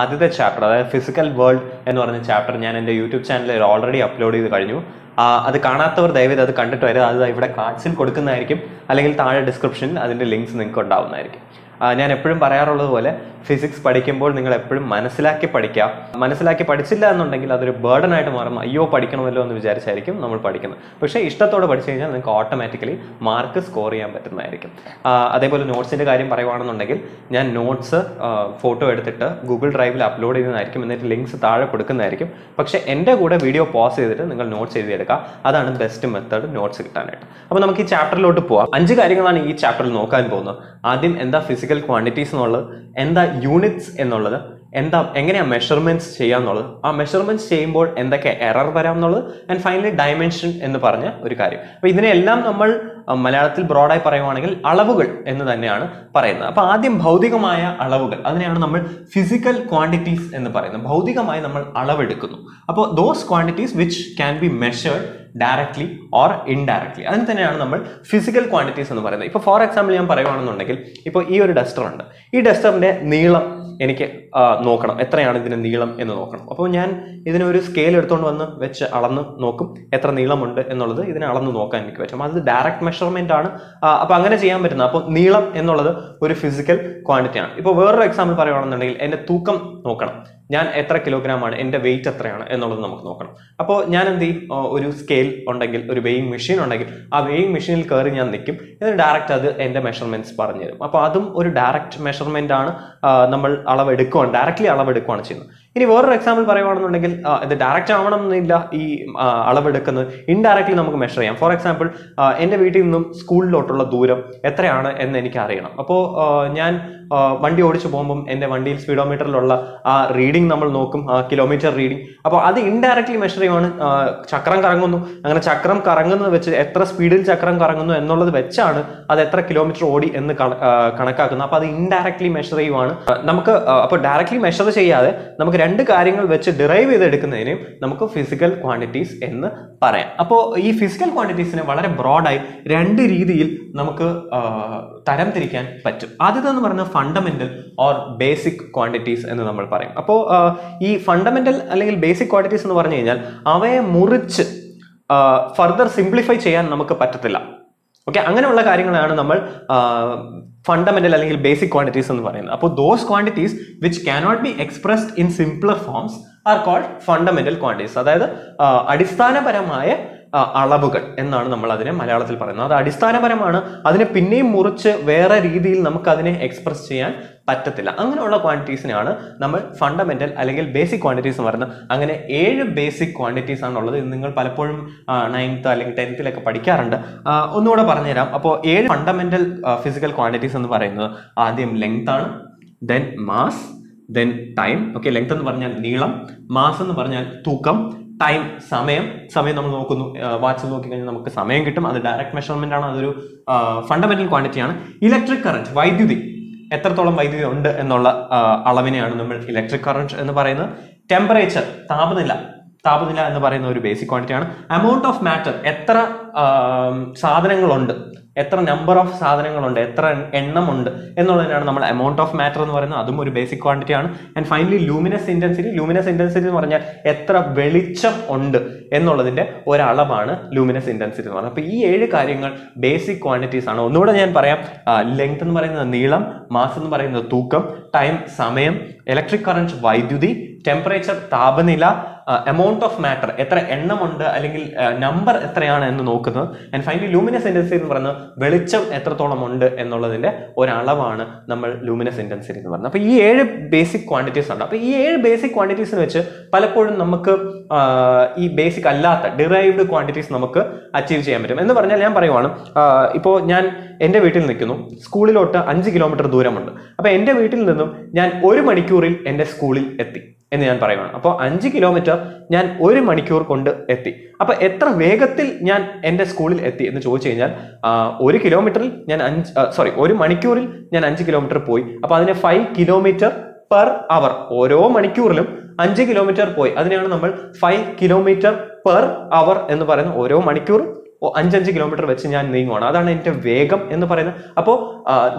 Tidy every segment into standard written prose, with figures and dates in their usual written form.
ആദ്യത്തെ ചാപ്റ്റർ അതായത് physical world എന്ന് പറഞ്ഞ ചാപ്റ്റർ ഞാൻ എൻ്റെ യൂട്യൂബ് ചാനലിൽ ഓൾറെഡി അപ്ലോഡ് ചെയ്ത് കഴിഞ്ഞു. അത് കാണാത്തവർ ദയവേത് അത് കണ്ടിട്ട് വരിക. അത് ഇവിടെ കാർഡ്സിൽ കൊടുക്കുന്നതായിരിക്കും, അല്ലെങ്കിൽ താഴെ ഡിസ്ക്രിപ്ഷനിൽ അതിൻ്റെ ലിങ്ക്സ് നിങ്ങൾക്ക് ഉണ്ടാവുന്നതായിരിക്കും. ഞാൻ എപ്പോഴും പറയാറുള്ളത് പോലെ ഫിസിക്സ് പഠിക്കുമ്പോൾ നിങ്ങൾ എപ്പോഴും മനസ്സിലാക്കി പഠിക്കുക. മനസ്സിലാക്കി പഠിച്ചില്ല എന്നുണ്ടെങ്കിൽ അതൊരു ബേർഡൻ ആയിട്ട് മാറും. അയ്യോ പഠിക്കണമല്ലോ എന്ന് വിചാരിച്ചായിരിക്കും നമ്മൾ പഠിക്കുന്നത്. പക്ഷേ ഇഷ്ടത്തോടെ പഠിച്ചു കഴിഞ്ഞാൽ നിങ്ങൾക്ക് ഓട്ടോമാറ്റിക്കലി മാർക്ക് സ്കോർ ചെയ്യാൻ പറ്റുന്നതായിരിക്കും. അതേപോലെ നോട്ട്സിൻ്റെ കാര്യം പറയുകയാണെന്നുണ്ടെങ്കിൽ ഞാൻ നോട്ട്സ് ഫോട്ടോ എടുത്തിട്ട് ഗൂഗിൾ ഡ്രൈവിൽ അപ്ലോഡ് ചെയ്യുന്നതായിരിക്കും, എന്നിട്ട് ലിങ്ക്സ് താഴെ കൊടുക്കുന്നതായിരിക്കും. പക്ഷേ എൻ്റെ കൂടെ വീഡിയോ പോസ് ചെയ്തിട്ട് നിങ്ങൾ നോട്ട്സ് എഴുതിയെടുക്കുക. അതാണ് ബെസ്റ്റ് മെത്തേഡ് നോട്ട്സ് കിട്ടാനായിട്ട്. അപ്പോൾ നമുക്ക് ഈ ചാപ്റ്ററിലോട്ട് പോവാം. 5 കാര്യങ്ങളാണ് ഈ ചാപ്റ്ററിൽ നോക്കാൻ പോകുന്നത്. ആദ്യം എന്താ ഫിസിക്കൽ ക്വാണ്ടിറ്റീസ് എന്നുള്ളത്, എന്താ യൂണിറ്റ്സ് എന്നുള്ളത്, എങ്ങനെയാ മെഷർമെന്റ്സ് ചെയ്യാന്നുള്ളത്, ആ മെഷർമെന്റ്സ് ചെയ്യുമ്പോൾ എന്തൊക്കെ എറർ വരാം എന്നുള്ളത്, ആൻഡ് ഫൈനലി ഡയമെൻഷൻ എന്ന് പറഞ്ഞ ഒരു കാര്യം. അപ്പൊ ഇതിനെല്ലാം നമ്മൾ മലയാളത്തിൽ ബ്രോഡായി പറയുവാണെങ്കിൽ അളവുകൾ എന്ന് തന്നെയാണ് പറയുന്നത്. അപ്പൊ ആദ്യം ഭൗതികമായ അളവുകൾ, അതിനെയാണ് നമ്മൾ ഫിസിക്കൽ ക്വാണ്ടിറ്റീസ് എന്ന് പറയുന്നത്. ഭൗതികമായി നമ്മൾ അളവെടുക്കുന്നു. അപ്പോൾ those quantities which can be measured directly or indirectly, അതിന് തന്നെയാണ് നമ്മൾ ഫിസിക്കൽ ക്വാണ്ടിറ്റീസ് എന്ന് പറയുന്നത്. ഇപ്പോൾ ഫോർ എക്സാമ്പിൾ ഞാൻ പറയുകയാണെന്നുണ്ടെങ്കിൽ, ഇപ്പോൾ ഈ ഒരു ഡസ്റ്റർ ഉണ്ട്. ഈ ഡസ്റ്ററിന്റെ നീളം എനിക്ക് നോക്കണം, എത്രയാണ് ഇതിന് നീളം എന്ന് നോക്കണം. അപ്പോൾ ഞാൻ ഇതിനൊരു സ്കെയിൽ എടുത്തുകൊണ്ട് വന്ന് വെച്ച് അളന്ന് നോക്കും എത്ര നീളമുണ്ട് എന്നുള്ളത്. ഇതിനെ അളന്ന് നോക്കാൻ എനിക്ക് പറ്റും. അത് ഡയറക്റ്റ് മെഷർമെന്റ് ആണ്. അപ്പോൾ അങ്ങനെ ചെയ്യാൻ പറ്റുന്നത്. അപ്പോൾ നീളം എന്നുള്ളത് ഒരു ഫിസിക്കൽ ക്വാണ്ടിറ്റി ആണ്. ഇപ്പോൾ വേറൊരു എക്സാമ്പിൾ പറയുകയാണെന്നുണ്ടെങ്കിൽ, എൻ്റെ തൂക്കം നോക്കണം, ഞാൻ എത്ര കിലോഗ്രാം ആണ്, എൻ്റെ വെയിറ്റ് എത്രയാണ് എന്നുള്ളത് നമുക്ക് നോക്കണം. അപ്പോൾ ഞാൻ എന്ത് ചെയ്യും, ഒരു സ്കെയിൽ ഉണ്ടെങ്കിൽ, ഒരു വെയിങ് മെഷീൻ ഉണ്ടെങ്കിൽ, ആ വെയിങ് മെഷീനിൽ കയറി ഞാൻ നിൽക്കും. എന്നിട്ട് ഡയറക്റ്റ് അത് എൻ്റെ മെഷർമെന്റ്സ് പറഞ്ഞു തരും. അപ്പോൾ അതും ഒരു ഡയറക്റ്റ് മെഷർമെന്റ് ആണ്. നമ്മൾ അളവെടുക്കുകയാണ്, ഡയറക്റ്റ്ലി അളവെടുക്കുകയാണ് ചെയ്യുന്നത്. ഇനി വേറൊരു എക്സാമ്പിൾ പറയുകയാണെന്നുണ്ടെങ്കിൽ, ഇത് ഡയറക്റ്റ് ആവണം എന്നില്ല ഈ അളവെടുക്കുന്നത്, ഇൻഡയറക്റ്റ്ലി നമുക്ക് മെഷർ ചെയ്യാം. ഫോർ എക്സാമ്പിൾ, എൻ്റെ വീട്ടിൽ നിന്നും സ്കൂളിലോട്ടുള്ള ദൂരം എത്രയാണ് എന്ന് എനിക്ക് അറിയണം. അപ്പോൾ ഞാൻ വണ്ടി ഓടിച്ചു പോകുമ്പം എൻ്റെ വണ്ടിയിൽ സ്പീഡോമീറ്ററിലുള്ള ആ റീഡിംഗ് നമ്മൾ നോക്കും, ആ കിലോമീറ്റർ റീഡിംഗ്. അപ്പോൾ അത് ഇൻഡയറക്ട്ലി മെഷർ ചെയ്യുവാണ്. ചക്രം കറങ്ങുന്നു, അങ്ങനെ ചക്രം കറങ്ങുന്നത് വെച്ച് എത്ര സ്പീഡിൽ ചക്രം കറങ്ങുന്നു എന്നുള്ളത് വെച്ചാണ് അത് എത്ര കിലോമീറ്റർ ഓടി എന്ന് കണക്കാക്കുന്നത്. അപ്പോൾ അത് ഇൻഡയറക്ട്ലി മെഷർ ചെയ്യുവാണ് നമുക്ക്. അപ്പോൾ ഡയറക്ട്ലി മെഷർ ചെയ്യാതെ നമുക്ക് 2 കാര്യങ്ങൾ വെച്ച് ഡിറൈവ് ചെയ്തെടുക്കുന്നതിനെയും നമുക്ക് ഫിസിക്കൽ ക്വാണ്ടിറ്റീസ് എന്ന് പറയാം. അപ്പോൾ ഈ ഫിസിക്കൽ ക്വാണ്ടിറ്റീസിനെ വളരെ ബ്രോഡായി 2 രീതിയിൽ നമുക്ക് തരംതിരിക്കാൻ പറ്റും. ആദ്യത്തെന്ന് പറഞ്ഞാൽ ഫണ്ടമെന്റൽ ഓർ ബേസിക് ക്വാണ്ടിറ്റീസ് എന്ന് നമ്മൾ പറയും. അപ്പോൾ ഈ ഫണ്ടമെന്റൽ അല്ലെങ്കിൽ ബേസിക് ക്വാണ്ടിറ്റീസ് എന്ന് പറഞ്ഞു കഴിഞ്ഞാൽ അവയെ മുറിച്ച് ഫർദർ സിംപ്ലിഫൈ ചെയ്യാൻ നമുക്ക് പറ്റത്തില്ല. ഓക്കെ, അങ്ങനെയുള്ള കാര്യങ്ങളാണ് നമ്മൾ ഫണ്ടമെന്റൽ അല്ലെങ്കിൽ ബേസിക് ക്വാണ്ടിറ്റീസ് എന്ന് പറയുന്നത്. അപ്പോൾ those quantities which cannot be expressed in simpler forms are called fundamental quantities. അതായത് അടിസ്ഥാനപരമായ അളവുകൾ എന്നാണ് നമ്മൾ അതിനെ മലയാളത്തിൽ പറയുന്നത്. അത് അടിസ്ഥാനപരമാണ്, അതിനെ പിന്നെയും മുറിച്ച് വേറെ രീതിയിൽ നമുക്ക് അതിനെ എക്സ്പ്രസ് ചെയ്യാൻ പറ്റത്തില്ല. അങ്ങനെയുള്ള ക്വാണ്ടിറ്റീസിനാണ് നമ്മൾ ഫണ്ടമെന്റൽ അല്ലെങ്കിൽ ബേസിക് ക്വാണ്ടിറ്റീസ് എന്ന് പറയുന്നത്. അങ്ങനെ 7 ബേസിക് ക്വാണ്ടിറ്റീസ് ആണുള്ളത്. ഇത് നിങ്ങൾ പലപ്പോഴും 9th അല്ലെങ്കിൽ 10th പഠിക്കാറുണ്ട്. ഒന്നുകൂടെ പറഞ്ഞുതരാം. അപ്പോൾ 7 ഫണ്ടമെന്റൽ ഫിസിക്കൽ ക്വാണ്ടിറ്റീസ് എന്ന് പറയുന്നത്, ആദ്യം ലെങ്ത് ആണ്, then mass, then time. Okay, length എന്ന് പറഞ്ഞാൽ നീളം, മാസ് എന്ന് പറഞ്ഞാൽ തൂക്കം, ടൈം സമയം നമ്മൾ നോക്കുന്നു, വാച്ച് നോക്കിക്കഴിഞ്ഞാൽ നമുക്ക് സമയം കിട്ടും. അത് ഡയറക്റ്റ് മെഷർമെന്റ് ആണ്, അതൊരു ഫണ്ടമെന്റൽ ക്വാണ്ടിറ്റി ആണ്. ഇലക്ട്രിക് കറന്റ്, വൈദ്യുതി, എത്രത്തോളം വൈദ്യുതി ഉണ്ട് എന്നുള്ള അളവിനെയാണ് നമ്മൾ ഇലക്ട്രിക് കറന്റ് എന്ന് പറയുന്നത്. ടെമ്പറേച്ചർ, താപനില എന്ന് പറയുന്ന ഒരു ബേസിക് ക്വാണ്ടിറ്റി ആണ്. എമൗണ്ട് ഓഫ് മാറ്റർ, എത്ര സാധനങ്ങളുണ്ട്, എത്ര നമ്പർ ഓഫ് സാധനങ്ങളുണ്ട്, എത്ര എണ്ണമുണ്ട് എന്നുള്ളതിനാണ് നമ്മൾ എമൗണ്ട് ഓഫ് മാറ്റർ എന്ന് പറയുന്നത്. അതും ഒരു ബേസിക് ക്വാണ്ടിറ്റി ആണ്. ആൻഡ് ഫൈനലി ലൂമിനസ് ഇന്റൻസിറ്റി എന്ന് പറഞ്ഞാൽ എത്ര വെളിച്ചം ഉണ്ട് എന്നുള്ളതിന്റെ ഒരളവാണ് ലൂമിനസ് ഇന്റൻസിറ്റി എന്ന് പറയുന്നത്. അപ്പോൾ ഈ 7 കാര്യങ്ങൾ ബേസിക് ക്വാണ്ടിറ്റീസ് ആണ്. ഒന്നുകൂടെ ഞാൻ പറയാം. ലെങ്ത് എന്ന് പറയുന്നത് നീളം, മാസ് എന്ന് പറയുന്നത് തൂക്കം, ടൈം സമയം, ഇലക്ട്രിക് കറന്റ് വൈദ്യുതി, ടെമ്പറേച്ചർ താപനില, എമൗണ്ട് ഓഫ് മാറ്റർ എത്ര എണ്ണമുണ്ട് അല്ലെങ്കിൽ നമ്പർ എത്രയാണ് എന്ന് നോക്കുന്നത്, ആൻഡ് ഫൈനലി ലൂമിനസ് ഇന്റൻസിറ്റി എന്ന് പറയുന്നത് വെളിച്ചം എത്രത്തോളം ഉണ്ട് എന്നുള്ളതിന്റെ ഒരളവാണ് നമ്മൾ ലൂമിനസ് ഇന്റൻസിറ്റി എന്ന് പറയുന്നത്. അപ്പോൾ ഈ 7 ബേസിക് ക്വാണ്ടിറ്റീസ് ഉണ്ട്. അപ്പോൾ ഈ 7 ബേസിക് ക്വാണ്ടിറ്റീസിന് വെച്ച് പലപ്പോഴും നമുക്ക് ഈ ബേസിക് അല്ലാത്ത ഡിറൈവ്ഡ് ക്വാണ്ടിറ്റീസ് നമുക്ക് അച്ചീവ് ചെയ്യാൻ പറ്റും. എന്ന് പറഞ്ഞാൽ ഞാൻ പറയുവാണ്, ഇപ്പോൾ ഞാൻ എൻ്റെ വീട്ടിൽ നിൽക്കുന്നു, സ്കൂളിലോട്ട് 5 കിലോമീറ്റർ ദൂരമുണ്ട്. അപ്പോൾ എൻ്റെ വീട്ടിൽ നിന്നും ഞാൻ 1 മണിക്കൂറിൽ എൻ്റെ സ്കൂളിൽ എത്തി എന്ന് ഞാൻ പറയുവാണ്. അപ്പോൾ 5 കിലോമീറ്റർ ഞാൻ 1 മണിക്കൂർ കൊണ്ട് എത്തി. അപ്പൊ എത്ര വേഗത്തിൽ ഞാൻ എൻ്റെ സ്കൂളിൽ എത്തി എന്ന് ചോദിച്ചു കഴിഞ്ഞാൽ, 1 കിലോമീറ്ററിൽ ഞാൻ 1 മണിക്കൂറിൽ ഞാൻ 5 കിലോമീറ്റർ പോയി. അപ്പൊ അതിനെ 5 കിലോമീറ്റർ പെർ അവർ, ഓരോ മണിക്കൂറിലും 5 കിലോമീറ്റർ പോയി. അതിനെയാണ് നമ്മൾ 5 കിലോമീറ്റർ പെർ അവർ എന്ന് പറയുന്നത്. ഓരോ മണിക്കൂർ 5 കിലോമീറ്റർ വെച്ച് ഞാൻ നീങ്ങുവാണ്. അതാണ് എൻ്റെ വേഗം എന്ന് പറയുന്നത്. അപ്പോൾ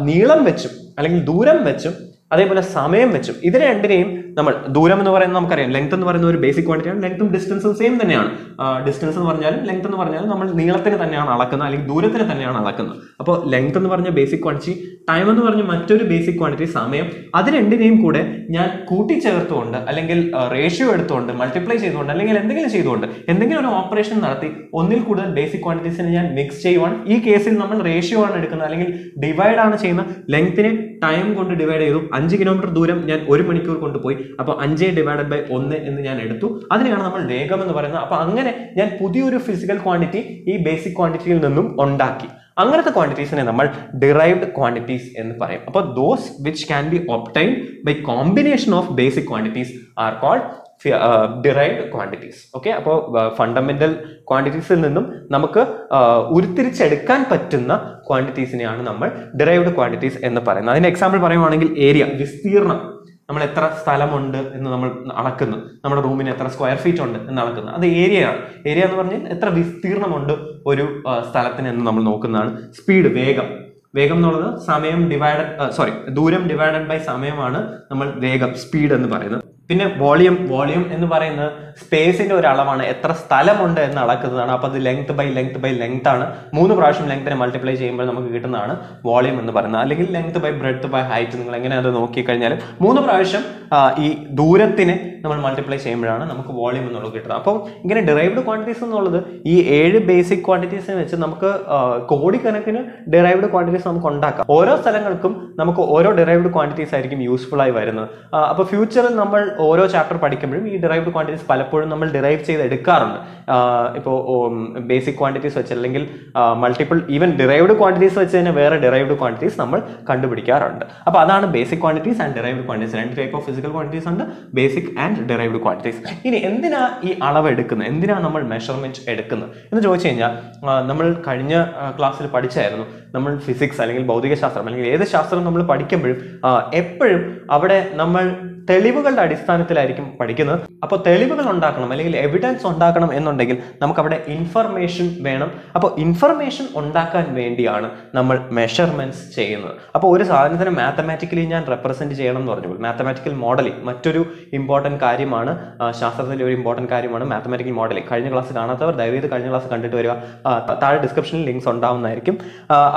നീളം വെച്ചും അല്ലെങ്കിൽ ദൂരം വെച്ചും അതേപോലെ സമയം വെച്ചും ഇതിനെ രണ്ടിനെയും നമ്മൾ ദൂരം എന്ന് പറയുന്നത് നമുക്കറിയാം, ലെങ്ത് എന്ന് പറയുന്ന ഒരു ബേസിക് ക്വാണ്ടിറ്റിയാണ്. ലെങ്ത്തും ഡിസ്റ്റൻസും സെയിം തന്നെയാണ്. ഡിസ്റ്റൻസ് എന്ന് പറഞ്ഞാലും ലെങ്ത് എന്ന് പറഞ്ഞാലും നമ്മൾ നീളത്തിന് തന്നെയാണ് അളക്കുന്നത്, അല്ലെങ്കിൽ ദൂരത്തിന് തന്നെയാണ് അളക്കുന്നത്. അപ്പോൾ ലെങ്ത് എന്ന് പറഞ്ഞ ബേസിക് ക്വാണ്ടിറ്റി, ടൈം എന്ന് പറഞ്ഞ മറ്റൊരു ബേസിക് ക്വാണ്ടിറ്റി സമയം, അത് രണ്ടിനെയും കൂടെ ഞാൻ കൂട്ടിച്ചേർത്തുകൊണ്ട് അല്ലെങ്കിൽ റേഷ്യോ എടുത്തുകൊണ്ട് മൾട്ടിപ്ലൈ ചെയ്തുകൊണ്ട് അല്ലെങ്കിൽ എന്തെങ്കിലും ചെയ്തുകൊണ്ട് എന്തെങ്കിലും ഒരു ഓപ്പറേഷൻ നടത്തി ഒന്നിൽ കൂടുതൽ ബേസിക് ക്വാണ്ടിറ്റീസിനെ ഞാൻ മിക്സ് ചെയ്യുവാണ്. ഈ കേസിൽ നമ്മൾ റേഷ്യോ ആണ് എടുക്കുന്നത്, അല്ലെങ്കിൽ ഡിവൈഡ് ആണ് ചെയ്യുന്നത്. ലെങ്ത്തിനെ ടൈം കൊണ്ട് ഡിവൈഡ് ചെയ്തു. 5 കിലോമീറ്റർ ദൂരം ഞാൻ 1 മണിക്കൂർ കൊണ്ടുപോയി, അപ്പോൾ 5 ഡിവൈഡഡ് ബൈ 1 എന്ന് ഞാൻ എടുത്തു. അതിനെയാണ് നമ്മൾ വേഗം എന്ന് പറയുന്നത്. അപ്പോൾ അങ്ങനെ ഞാൻ പുതിയൊരു ഫിസിക്കൽ ക്വാണ്ടിറ്റി ഈ ബേസിക് ക്വാണ്ടിറ്റിയിൽ നിന്നും ഉണ്ടാക്കി. അങ്ങനത്തെ ക്വാണ്ടിറ്റീസിനെ നമ്മൾ ഡിറൈവ്ഡ് ക്വാണ്ടിറ്റീസ് എന്ന് പറയും. അപ്പോൾ those which can be obtained by combination of basic quantities are called derived quantities. Okay, അപ്പോൾ ഫണ്ടമെന്റൽ ക്വാണ്ടിറ്റീസിൽ നിന്നും നമുക്ക് ഉരുത്തിരിച്ചെടുക്കാൻ പറ്റുന്ന ക്വാണ്ടിറ്റീസിനെയാണ് നമ്മൾ ഡിറൈവ്ഡ് ക്വാണ്ടിറ്റീസ് എന്ന് പറയുന്നത്. അതിന് എക്സാമ്പിൾ പറയുവാണെങ്കിൽ ഏരിയ, വിസ്തീർണം, നമ്മൾ എത്ര സ്ഥലമുണ്ട് എന്ന് നമ്മൾ അളക്കുന്നു, നമ്മുടെ റൂമിന് എത്ര സ്ക്വയർ ഫീറ്റ് ഉണ്ട് എന്ന് അളക്കുന്നത്, അത് ഏരിയയാണ്. ഏരിയ എന്ന് പറഞ്ഞാൽ എത്ര വിസ്തീർണമുണ്ട് ഒരു സ്ഥലത്തിന് എന്ന് നമ്മൾ നോക്കുന്നതാണ്. സ്പീഡ്, വേഗം. വേഗം എന്നുള്ളത് സമയം ദൂരം ഡിവൈഡഡ് ബൈ സമയമാണ് നമ്മൾ വേഗം, സ്പീഡ് എന്ന് പറയുന്നത്. പിന്നെ വോളിയം എന്ന് പറയുന്നത് സ്പേസിന്റെ ഒരു അളവാണ്, എത്ര സ്ഥലമുണ്ട് എന്ന് അളക്കുന്നതാണ്. അപ്പോൾ അത് ലെങ്ത് ബൈ ലെങ്ത് ആണ്. 3 പ്രാവശ്യം ലെങ്ത്തിനെ മൾട്ടിപ്ലൈ ചെയ്യുമ്പോൾ നമുക്ക് കിട്ടുന്നതാണ് വോളിയം എന്ന് പറയുന്നത്. അല്ലെങ്കിൽ length by breadth by height, നിങ്ങൾ എങ്ങനെ അത് നോക്കിക്കഴിഞ്ഞാൽ 3 പ്രാവശ്യം ഈ ദൂരത്തിനെ നമ്മൾ മൾട്ടിപ്ലൈ ചെയ്യുമ്പോഴാണ് നമുക്ക് വോളിയം എന്നുള്ളത് കിട്ടുന്നത്. അപ്പോൾ ഇങ്ങനെ ഡിറൈവ്ഡ് ക്വാണ്ടിറ്റീസ് എന്നുള്ളത് ഈ 7 ബേസിക് ക്വാണ്ടിറ്റീസിനെ വെച്ച് നമുക്ക് കോടിക്കണക്കിന് ഡിറൈവ്ഡ് ക്വാണ്ടിറ്റീസ് നമുക്ക് ഉണ്ടാക്കാം. ഓരോ സ്ഥലങ്ങൾക്കും നമുക്ക് ഓരോ ഡിറൈവ്ഡ് ക്വാണ്ടിറ്റീസ് ആയിരിക്കും യൂസ്ഫുൾ ആയി വരുന്നത്. അപ്പോൾ ഫ്യൂച്ചറിൽ നമ്മൾ ഓരോ ചാപ്റ്റർ പഠിക്കുമ്പോഴും ഈ ഡിറൈവ്ഡ് ക്വാണ്ടിറ്റീസ് പലപ്പോഴും നമ്മൾ ഡിറൈവ് ചെയ്ത് എടുക്കാറുണ്ട്. ഇപ്പോൾ ബേസിക് ക്വാണ്ടിറ്റീസ് വെച്ച് അല്ലെങ്കിൽ മൾട്ടിപ്പിൾ ഈവൻ ഡിറൈവ്ഡ് ക്വാണ്ടിറ്റീസ് വെച്ച് തന്നെ വേറെ ഡിറൈവ്ഡ് ക്വാണ്ടിറ്റീസ് നമ്മൾ കണ്ടുപിടിക്കാറുണ്ട്. അപ്പോൾ അതാണ് basic quantities and derived quantities. 2 type of physical quantities ഉണ്ട്, ബേസിക് ആൻഡ് ഡിറൈവ്ഡ് ക്വാണ്ടിറ്റീസ്. ഇനി എന്തിനാ ഈ അളവ് എടുക്കുന്നത്, എന്തിനാ നമ്മൾ മെഷർമെന്റ് എടുക്കുന്നത് എന്ന് ചോദിച്ചു കഴിഞ്ഞാൽ, നമ്മൾ കഴിഞ്ഞ ക്ലാസ്സിൽ പഠിച്ചായിരുന്നു, നമ്മൾ ഫിസിക്സ് അല്ലെങ്കിൽ ഭൗതിക ശാസ്ത്രം അല്ലെങ്കിൽ ഏത് ശാസ്ത്രം നമ്മൾ പഠിക്കുമ്പോഴും എപ്പോഴും അവിടെ നമ്മൾ തെളിവുകളുടെ അടിസ്ഥാനത്തിലായിരിക്കും പഠിക്കുന്നത്. അപ്പോൾ തെളിവുകൾ ഉണ്ടാക്കണം അല്ലെങ്കിൽ എവിഡൻസ് ഉണ്ടാക്കണം എന്നുണ്ടെങ്കിൽ നമുക്ക് അവിടെ ഇൻഫർമേഷൻ വേണം. അപ്പോൾ ഇൻഫർമേഷൻ ഉണ്ടാക്കാൻ വേണ്ടിയാണ് നമ്മൾ മെഷർമെന്റ്സ് ചെയ്യുന്നത്. അപ്പോൾ ഒരു സാധനത്തിന് മാത്തമാറ്റിക്കലി ഞാൻ റെപ്രസെന്റ് ചെയ്യണം എന്ന് പറഞ്ഞു. മാത്തമാറ്റിക്കൽ മോഡലിംഗ് മറ്റൊരു ഇമ്പോർട്ടൻറ്റ് കാര്യമാണ്, ശാസ്ത്രത്തിലെ ഒരു ഇമ്പോർട്ടൻറ്റ് കാര്യമാണ് മാത്തമാറ്റിക്കൽ മോഡലിംഗ്. കഴിഞ്ഞ ക്ലാസ് കാണാത്തവർ ദയവേത് കഴിഞ്ഞ ക്ലാസ് കണ്ടിട്ട് വരിക, താഴെ ഡിസ്ക്രിപ്ഷനിൽ ലിങ്ക്സ് ഉണ്ടാവുന്നതായിരിക്കും.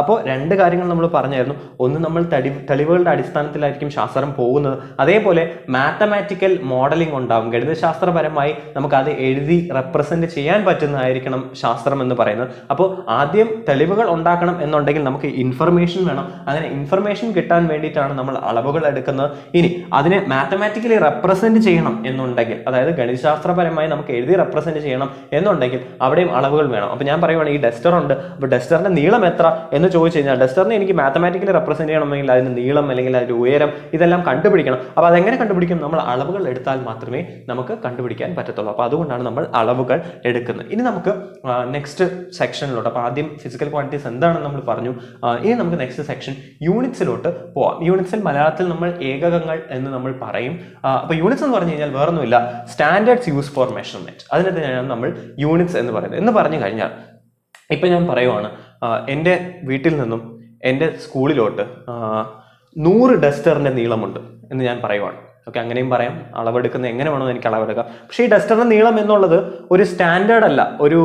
അപ്പോൾ 2 കാര്യങ്ങൾ നമ്മൾ പറഞ്ഞായിരുന്നു. ഒന്ന്, നമ്മൾ തെളിവുകളുടെ അടിസ്ഥാനത്തിലായിരിക്കും ശാസ്ത്രം പോകുന്നത്. അതേപോലെ മാത്തമാറ്റിക്കൽ മോഡലിംഗ് ഉണ്ടാവും. ഗണിതശാസ്ത്രപരമായി നമുക്ക് അത് എഴുതി റെപ്രസെന്റ് ചെയ്യാൻ പറ്റുന്നതായിരിക്കണം ശാസ്ത്രം എന്ന് പറയുന്നത്. അപ്പോൾ ആദ്യം തെളിവുകൾ ഉണ്ടാക്കണം എന്നുണ്ടെങ്കിൽ നമുക്ക് ഇൻഫർമേഷൻ വേണം. അങ്ങനെ ഇൻഫർമേഷൻ കിട്ടാൻ വേണ്ടിയിട്ടാണ് നമ്മൾ അളവുകൾ എടുക്കുന്നത്. ഇനി അതിനെ മാത്തമാറ്റിക്കലി റെപ്രസെന്റ് ചെയ്യണം എന്നുണ്ടെങ്കിൽ, അതായത് ഗണിതശാസ്ത്രപരമായി നമുക്ക് എഴുതി റെപ്രസെന്റ് ചെയ്യണം എന്നുണ്ടെങ്കിൽ അവിടെയും അളവുകൾ വേണം. അപ്പോൾ ഞാൻ പറയുവാണ്, ഈ ഡസ്റ്റർ ഉണ്ട്, അപ്പോൾ ഡസ്റ്ററിന്റെ നീളം എത്ര എന്ന് ചോദിച്ചു കഴിഞ്ഞാൽ ഡസ്റ്ററിനെ എനിക്ക് മാത്തമാറ്റിക്കലി റെപ്രസെന്റ് ചെയ്യണമെങ്കിൽ അതിന് നീളം അല്ലെങ്കിൽ അതിന്റെ ഉയരം ഇതെല്ലാം കണ്ടുപിടിക്കണം. അപ്പോൾ അതെങ്ങനെ കണ്ടുപിടിക്കും? നമ്മൾ അളവുകൾ എടുത്താൽ മാത്രമേ നമുക്ക് കണ്ടുപിടിക്കാൻ പറ്റത്തുള്ളൂ. അപ്പോൾ അതുകൊണ്ടാണ് നമ്മൾ അളവുകൾ എടുക്കുന്നത്. ഇനി നമുക്ക് നെക്സ്റ്റ് സെക്ഷനിലോട്ട്, അപ്പോൾ ആദ്യം ഫിസിക്കൽ ക്വാണ്ടിറ്റീസ് എന്താണെന്ന് നമ്മൾ പറഞ്ഞു. ഇനി നമുക്ക് നെക്സ്റ്റ് സെക്ഷൻ യൂണിറ്റ്സിലോട്ട് പോവാം. യൂണിറ്റ്സിൽ മലയാളത്തിൽ നമ്മൾ ഏകകങ്ങൾ എന്ന് നമ്മൾ പറയും. അപ്പോൾ യൂണിറ്റ്സ് എന്ന് പറഞ്ഞു കഴിഞ്ഞാൽ വേറൊന്നുമില്ല, സ്റ്റാൻഡേർഡ്സ് യൂസ് ഫോർ മെഷർമെന്റ്. അതിനെതിരെയാണ് നമ്മൾ യൂണിറ്റ്സ് എന്ന് പറയുന്നത്. എന്ന് പറഞ്ഞു കഴിഞ്ഞാൽ ഇപ്പം ഞാൻ പറയുവാണ്, എൻ്റെ വീട്ടിൽ നിന്നും എൻ്റെ സ്കൂളിലോട്ട് 100 ഡസ്റ്ററിൻ്റെ നീളമുണ്ട് എന്ന് ഞാൻ പറയുവാണ്. ഓക്കെ, അങ്ങനെയും പറയാം. അളവെടുക്കുന്നത് എങ്ങനെ വേണമെന്ന് എനിക്ക് അളവെടുക്കാം. പക്ഷേ ഈ ഡസ്റ്ററിന്റെ നീളം എന്നുള്ളത് ഒരു സ്റ്റാൻഡേർഡ് അല്ല, ഒരു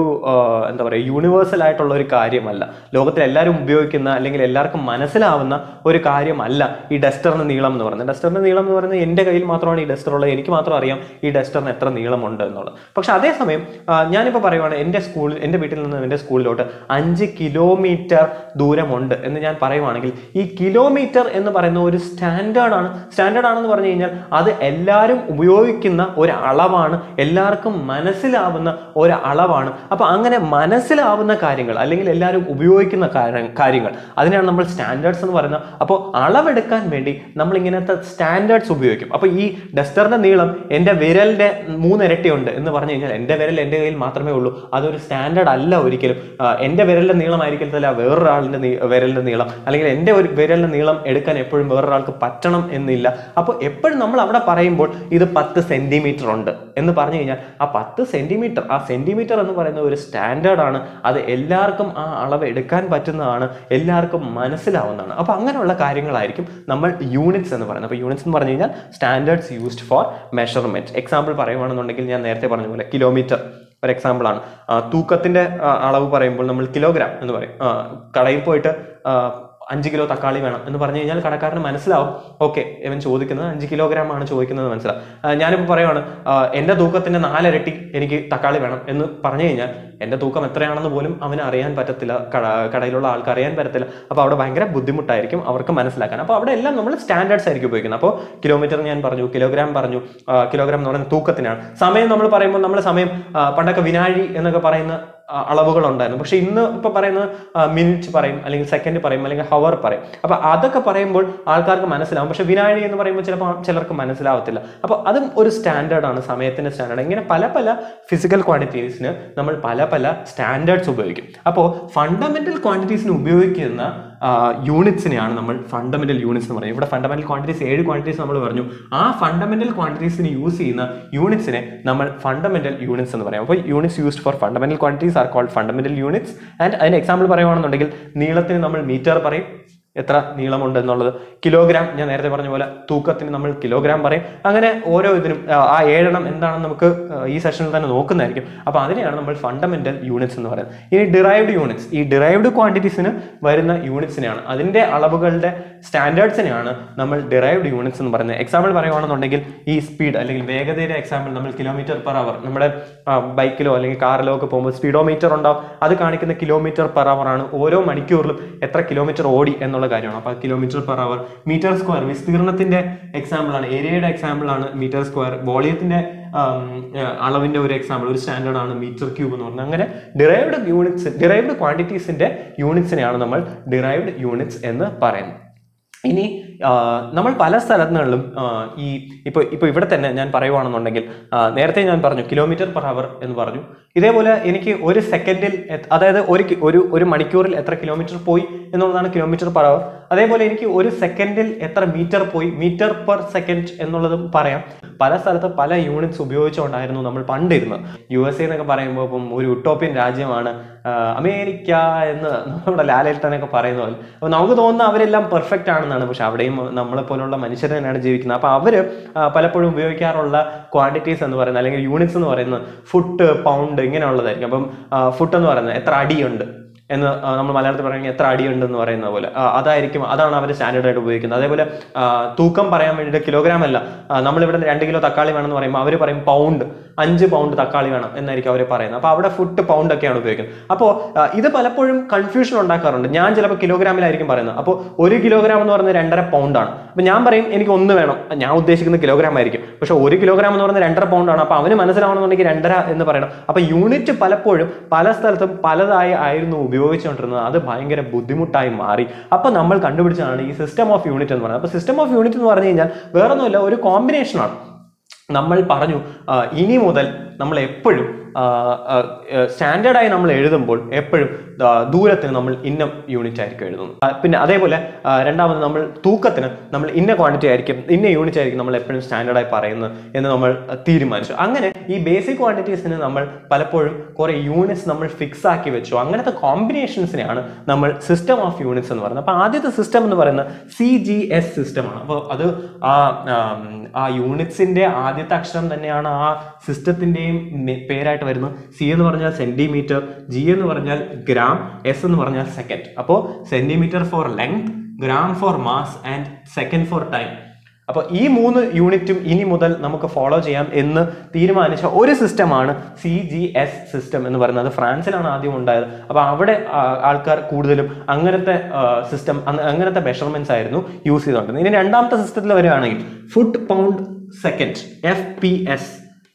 എന്താ പറയുക, യൂണിവേഴ്സൽ ആയിട്ടുള്ള ഒരു കാര്യമല്ല. ലോകത്തിൽ എല്ലാവരും ഉപയോഗിക്കുന്ന അല്ലെങ്കിൽ എല്ലാവർക്കും മനസ്സിലാവുന്ന ഒരു കാര്യമല്ല ഈ ഡസ്റ്ററിന്റെ നീളം എന്ന് പറയുന്നത്. ഡസ്റ്ററിന്റെ നീളം എന്ന് പറയുന്നത് എൻ്റെ കയ്യിൽ മാത്രമാണ് ഈ ഡസ്റ്റർ ഉള്ളത്, എനിക്ക് മാത്രം അറിയാം ഈ ഡസ്റ്ററിന് എത്ര നീളമുണ്ട് എന്നുള്ളത്. പക്ഷെ അതേസമയം ഞാനിപ്പോൾ പറയുവാണ്, എൻ്റെ വീട്ടിൽ നിന്ന് എൻ്റെ സ്കൂളിലോട്ട് 5 കിലോമീറ്റർ ദൂരമുണ്ട് എന്ന് ഞാൻ പറയുവാണെങ്കിൽ, ഈ കിലോമീറ്റർ എന്ന് പറയുന്ന ഒരു സ്റ്റാൻഡേർഡ് ആണെന്ന് പറഞ്ഞു കഴിഞ്ഞാൽ അത് എല്ലാവരും ഉപയോഗിക്കുന്ന ഒരു അളവാണ്, എല്ലാവർക്കും മനസ്സിലാവുന്ന ഒരു അളവാണ്. അപ്പൊ അങ്ങനെ മനസ്സിലാവുന്ന കാര്യങ്ങൾ അല്ലെങ്കിൽ എല്ലാവരും ഉപയോഗിക്കുന്ന കാര്യങ്ങൾ, അതിനാണ് നമ്മൾ സ്റ്റാൻഡേർഡ്സ് എന്ന് പറയുന്നത്. അപ്പോൾ അളവെടുക്കാൻ വേണ്ടി നമ്മൾ ഇങ്ങനത്തെ സ്റ്റാൻഡേർഡ്സ് ഉപയോഗിക്കും. അപ്പോൾ ഈ ഡസ്റ്ററിന്റെ നീളം എൻ്റെ വിരലിന്റെ 3 ഇരട്ടിയുണ്ട് എന്ന് പറഞ്ഞു കഴിഞ്ഞാൽ എൻ്റെ വിരൽ എൻ്റെ കയ്യിൽ മാത്രമേ ഉള്ളൂ. അതൊരു സ്റ്റാൻഡേർഡ് അല്ല ഒരിക്കലും. എൻ്റെ വിരലിന്റെ നീളമായിരിക്കത്തില്ല വേറൊരാളിന്റെ വിരലിന്റെ നീളം, അല്ലെങ്കിൽ എൻ്റെ ഒരു വിരലിന്റെ നീളം എടുക്കാൻ എപ്പോഴും വേറൊരാൾക്ക് പറ്റണം എന്നില്ല. അപ്പോൾ എപ്പോഴും നമ്മൾ നമ്മൾ അവിടെ പറയുമ്പോൾ ഇത് 10 സെന്റിമീറ്റർ ഉണ്ട് എന്ന് പറഞ്ഞു കഴിഞ്ഞാൽ ആ 10 സെന്റിമീറ്റർ, ആ സെന്റിമീറ്റർ എന്ന് പറയുന്ന ഒരു സ്റ്റാൻഡേർഡ് ആണ്. അത് എല്ലാവർക്കും ആ അളവ് എടുക്കാൻ പറ്റുന്നതാണ്, എല്ലാവർക്കും മനസ്സിലാവുന്നതാണ്. അപ്പോൾ അങ്ങനെയുള്ള കാര്യങ്ങളായിരിക്കും നമ്മൾ യൂണിറ്റ്സ് എന്ന് പറയുന്നത്. അപ്പോൾ യൂണിറ്റ്സ് എന്ന് പറഞ്ഞു കഴിഞ്ഞാൽ standards used for measurement. Example പറയുവാണെന്നുണ്ടെങ്കിൽ ഞാൻ നേരത്തെ പറഞ്ഞ പോലെ കിലോമീറ്റർ ഒരു എക്സാമ്പിളാണ്. തൂക്കത്തിന്റെ അളവ് പറയുമ്പോൾ നമ്മൾ കിലോഗ്രാം എന്ന് പറയും. കടയിൽ പോയിട്ട് 5 കിലോ തക്കാളി വേണം എന്ന് പറഞ്ഞു കഴിഞ്ഞാൽ കടക്കാരന് മനസ്സിലാവും, ഓക്കെ ഇവൻ ചോദിക്കുന്നത് 5 കിലോഗ്രാം ആണ് ചോദിക്കുന്നത് മനസ്സിലാവും. ഞാനിപ്പോൾ പറയുവാണ് എൻ്റെ തൂക്കത്തിന്റെ 4 ഇരട്ടി എനിക്ക് തക്കാളി വേണം എന്ന് പറഞ്ഞു കഴിഞ്ഞാൽ എൻ്റെ തൂക്കം എത്രയാണെന്ന് പോലും അവന് അറിയാൻ പറ്റത്തില്ല, കടയിലുള്ള ആൾക്ക് അറിയാൻ പറ്റത്തില്ല. അപ്പോൾ അവിടെ ഭയങ്കര ബുദ്ധിമുട്ടായിരിക്കും അവർക്ക് മനസ്സിലാക്കാൻ. അപ്പോൾ അവിടെ എല്ലാം നമ്മൾ സ്റ്റാൻഡേർഡ്സ് ആയിരിക്കും ഉപയോഗിക്കുന്നത്. അപ്പോൾ കിലോമീറ്റർ ഞാൻ പറഞ്ഞു, കിലോഗ്രാം പറഞ്ഞു. കിലോഗ്രാം എന്ന് പറയുന്നത് തൂക്കത്തിനാണ്. സമയം നമ്മൾ പറയുമ്പോൾ നമ്മൾ സമയം പണ്ടൊക്കെ വിനാഴി എന്നൊക്കെ പറയുന്ന അളവുകൾ ഉണ്ടായിരുന്നു. പക്ഷെ ഇന്ന് ഇപ്പൊ പറയുന്നത് മിനിറ്റ് പറയും, അല്ലെങ്കിൽ സെക്കൻഡ് പറയും, അല്ലെങ്കിൽ ഹവർ പറയും. അപ്പൊ അതൊക്കെ പറയുമ്പോൾ ആൾക്കാർക്ക് മനസ്സിലാവും. പക്ഷെ വിനാഴി എന്ന് പറയുമ്പോൾ ചിലപ്പോൾ ചിലർക്ക് മനസ്സിലാവത്തില്ല. അപ്പൊ അതും ഒരു സ്റ്റാൻഡേർഡാണ്, സമയത്തിന്റെ സ്റ്റാൻഡേർഡ്. ഇങ്ങനെ പല പല ഫിസിക്കൽ ക്വാണ്ടിറ്റീസിന് നമ്മൾ പല പല സ്റ്റാൻഡേർഡ്സ് ഉപയോഗിക്കും. അപ്പോൾ ഫണ്ടമെന്റൽ ക്വാണ്ടിറ്റീസിന് ഉപയോഗിക്കുന്ന യൂണിറ്റ്സിനെയാണ് നമ്മൾ ഫണ്ടമെന്റൽ യൂണിറ്റ്സ് എന്ന് പറയുന്നത്. ഇവിടെ ഫണ്ടമെന്റൽ ക്വാണ്ടിറ്റീസ് 7 ക്വാണ്ടിറ്റീസ് നമ്മൾ പറഞ്ഞു. ആ ഫണ്ടമെന്റൽ ക്വാണ്ടിറ്റീസിന് യൂസ് ചെയ്യുന്ന യൂണിറ്റ്സിനെ നമ്മൾ ഫണ്ടമെന്റൽ യൂണിറ്റ്സ് എന്ന് പറയും. അപ്പോൾ units used for fundamental quantities are called fundamental units. And അതിന് എക്സാമ്പിൾ പറയുവാണെന്നുണ്ടെങ്കിൽ നീളത്തിന് നമ്മൾ മീറ്റർ പറയും, എത്ര നീളമുണ്ട് എന്നുള്ളത്. കിലോഗ്രാം ഞാൻ നേരത്തെ പറഞ്ഞ പോലെ തൂക്കത്തിന് നമ്മൾ കിലോഗ്രാം പറയും. അങ്ങനെ ഓരോ ഇതിനും ആ 7 എണ്ണം എന്താണെന്ന് നമുക്ക് ഈ സെഷനിൽ തന്നെ നോക്കുന്നതായിരിക്കും. അപ്പോൾ അതിനെയാണ് നമ്മൾ ഫണ്ടമെന്റൽ യൂണിറ്റ്സ് എന്ന് പറയുന്നത്. ഇനി ഡിറൈവ്ഡ് യൂണിറ്റ്സ്, ഈ ഡിറൈവ്ഡ് ക്വാണ്ടിറ്റീസിന് വരുന്ന യൂണിറ്റ്സിനെയാണ്, അതിന്റെ അളവുകളുടെ സ്റ്റാൻഡേർഡ്സിനെയാണ് നമ്മൾ ഡിറൈവ്ഡ് യൂണിറ്റ്സ് എന്ന് പറയുന്നത്. എക്സാമ്പിൾ പറയുവാണെന്നുണ്ടെങ്കിൽ ഈ സ്പീഡ് അല്ലെങ്കിൽ വേഗതയുടെ എക്സാമ്പിൾ നമ്മൾ കിലോമീറ്റർ പെർ അവർ, നമ്മുടെ ബൈക്കിലോ അല്ലെങ്കിൽ കാറിലോ ഒക്കെ പോകുമ്പോൾ സ്പീഡോമീറ്റർ ഉണ്ടാവും. അത് കാണിക്കുന്ന കിലോമീറ്റർ പെർ അവർ ആണ്. ഓരോ മണിക്കൂറിലും എത്ര കിലോമീറ്റർ ഓടി എന്നുള്ള കാര്യമാണ്. അപ്പോൾ kilometre per hour. Metre square വിസ്തീർണത്തിന്റെ എക്സാമ്പിൾ ആണ്, ഏരിയയുടെ എക്സാമ്പിൾ ആണ് മീറ്റർ സ്ക്വയർ. വോളിയത്തിന്റെ അളവിന്റെ ഒരു എക്സാമ്പിൾ, ഒരു സ്റ്റാൻഡേർഡ് ആണ് മീറ്റർ ക്യൂബ് എന്ന് പറയുന്നത്. അങ്ങനെ ഡിറൈവ്ഡ് യൂണിറ്റ്സ്, ഡിറൈവ്ഡ് ക്വാണ്ടിറ്റീസിന്റെ യൂണിറ്റ്സിനെയാണ് നമ്മൾ ഡിറൈവ്ഡ് യൂണിറ്റ്സ് എന്ന് പറയുന്നത്. ഇനി നമ്മൾ പല സ്ഥലങ്ങളിലും ഇപ്പൊ ഇവിടെ തന്നെ ഞാൻ പറയുവാണെന്നുണ്ടെങ്കിൽ നേരത്തെ ഞാൻ പറഞ്ഞു കിലോമീറ്റർ പെർ അവർ എന്ന് പറഞ്ഞു. ഇതേപോലെ എനിക്ക് ഒരു സെക്കൻഡിൽ, അതായത് ഒരു മണിക്കൂറിൽ എത്ര കിലോമീറ്റർ പോയി എന്നുള്ളതാണ് കിലോമീറ്റർ പെർ അവർ. അതേപോലെ എനിക്ക് ഒരു സെക്കൻഡിൽ എത്ര മീറ്റർ പോയി, മീറ്റർ പെർ സെക്കൻഡ് എന്നുള്ളതും പറയാം. പല സ്ഥലത്ത് പല യൂണിറ്റ്സ് ഉപയോഗിച്ചുകൊണ്ടായിരുന്നു നമ്മൾ പണ്ടിരുന്നത്. USA എന്നൊക്കെ പറയുമ്പോൾ ഇപ്പം ഒരു യൂട്ടോപ്യൻ രാജ്യമാണ് അമേരിക്ക എന്ന് നമ്മുടെ ലാലേട്ടനൊക്കെ പറയുന്ന പോലെ. അപ്പോൾ നമുക്ക് തോന്നുന്ന അവരെല്ലാം പെർഫെക്റ്റ് ആണെന്നാണ്. പക്ഷെ അവിടെയും നമ്മളെ പോലുള്ള മനുഷ്യർ തന്നെയാണ് ജീവിക്കുന്നത്. അപ്പോൾ അവര് പലപ്പോഴും ഉപയോഗിക്കാറുള്ള ക്വാണ്ടിറ്റീസ് എന്ന് പറയുന്നത് അല്ലെങ്കിൽ യൂണിറ്റ്സ് എന്ന് പറയുന്നത് ഫുട്ട്, പൗണ്ട് ഇങ്ങനെയുള്ളതായിരിക്കും. അപ്പം ഫുട്ട് എന്ന് പറയുന്നത് എത്ര അടിയുണ്ട് എന്ന് നമ്മൾ മലയാളത്തിൽ പറയുന്നത് എത്ര അടിയുണ്ട് എന്ന് പറയുന്ന പോലെ അതായിരിക്കും, അതാണ് അവർ സ്റ്റാൻഡേർഡ് ആയിട്ട് ഉപയോഗിക്കുന്നത്. അതേപോലെ തൂക്കം പറയാൻ വേണ്ടിയിട്ട് കിലോഗ്രാം അല്ല, നമ്മളിവിടെ 2 കിലോ തക്കാളി വേണമെന്ന് പറയുമ്പോൾ അവർ പറയും പൗണ്ട്, 5 പൗണ്ട് തക്കാളി വേണം എന്നായിരിക്കും അവർ പറയുന്നത്. അപ്പോൾ അവിടെ ഫുട്ട്, പൗണ്ട് ഒക്കെയാണ് ഉപയോഗിക്കുന്നത്. അപ്പോൾ ഇത് പലപ്പോഴും കൺഫ്യൂഷൻ ഉണ്ടാക്കാറുണ്ട്. ഞാൻ ചിലപ്പോൾ കിലോഗ്രാമിലായിരിക്കും പറയുന്നത്. അപ്പോൾ 1 കിലോഗ്രാം എന്ന് പറയുന്നത് 2.5 പൗണ്ടാണ്. അപ്പോൾ ഞാൻ പറയും എനിക്ക് 1 വേണം, ഞാൻ ഉദ്ദേശിക്കുന്നത് കിലോഗ്രാം ആയിരിക്കും. പക്ഷെ 1 കിലോഗ്രാം എന്ന് പറയുന്നത് 2.5 പൗണ്ടാണ്. അപ്പോൾ അവന് മനസ്സിലാവണമെന്നുണ്ടെങ്കിൽ 2.5 എന്ന് പറയണം. അപ്പോൾ യൂണിറ്റ് പലപ്പോഴും പല സ്ഥലത്തും പലതായി ആയിരുന്നു ഉപയോഗിച്ചുകൊണ്ടിരുന്നത്. അത് ഭയങ്കര ബുദ്ധിമുട്ടായി മാറി. അപ്പോൾ നമ്മൾ കണ്ടുപിടിച്ചതാണ് ഈ സിസ്റ്റം ഓഫ് യൂണിറ്റ് എന്ന് പറയുന്നത്. അപ്പോൾ സിസ്റ്റം ഓഫ് യൂണിറ്റ് എന്ന് പറഞ്ഞു കഴിഞ്ഞാൽ വേറൊന്നുമില്ല, ഒരു കോമ്പിനേഷനാണ്. നമ്മൾ പറഞ്ഞു ഇനി മുതൽ നമ്മൾ എപ്പോഴും സ്റ്റാൻഡേർഡായി നമ്മൾ എഴുതുമ്പോൾ എപ്പോഴും ദൂരത്തിന് നമ്മൾ ഇന്ന യൂണിറ്റ് ആയിരിക്കും എഴുതുന്നത്. പിന്നെ അതേപോലെ രണ്ടാമത് നമ്മൾ തൂക്കത്തിന് നമ്മൾ ഇന്ന ക്വാണ്ടിറ്റി ആയിരിക്കും, ഇന്ന യൂണിറ്റ് ആയിരിക്കും നമ്മൾ എപ്പോഴും സ്റ്റാൻഡേർഡായി പറയുന്നത് എന്ന് നമ്മൾ തീരുമാനിച്ചു. അങ്ങനെ ഈ ബേസിക് ക്വാണ്ടിറ്റീസിന് നമ്മൾ പലപ്പോഴും കുറെ യൂണിറ്റ്സ് നമ്മൾ ഫിക്സ് ആക്കി വെച്ചു. അങ്ങനത്തെ കോമ്പിനേഷൻസിനെയാണ് നമ്മൾ സിസ്റ്റം ഓഫ് യൂണിറ്റ്സ് എന്ന് പറയുന്നത്. അപ്പോൾ ആദ്യത്തെ സിസ്റ്റം എന്ന് പറയുന്നത് CGS സിസ്റ്റമാണ്. അപ്പോൾ അത് ആ യൂണിറ്റ്സിന്റെ ആദ്യത്തെ അക്ഷരം തന്നെയാണ് ആ സിസ്റ്റത്തിന്റെയും പേരായിട്ട് വരുന്നത്. C എന്ന് പറഞ്ഞാൽ സെന്റിമീറ്റർ, G എന്ന് പറഞ്ഞാൽ ഗ്രാം, S എന്ന് പറഞ്ഞാൽ സെക്കൻഡ്. അപ്പോൾ centimetre for length, gram for mass and second for time. അപ്പോൾ ഈ 3 യൂണിറ്റും ഇനി മുതൽ നമുക്ക് ഫോളോ ചെയ്യാം എന്ന് തീരുമാനിച്ച ഒരു സിസ്റ്റമാണ് CGS സിസ്റ്റം എന്ന് പറയുന്നത്. അത് ഫ്രാൻസിലാണ് ആദ്യം ഉണ്ടായത്. അപ്പോൾ അവിടെ ആൾക്കാർ കൂടുതലും അങ്ങനത്തെ സിസ്റ്റം, അങ്ങനത്തെ മെഷർമെന്റ്സ് ആയിരുന്നു യൂസ് ചെയ്തുകൊണ്ടിരുന്നത്. ഇനി രണ്ടാമത്തെ സിസ്റ്റത്തിൽ വരികയാണെങ്കിൽ foot, pound, second, FPS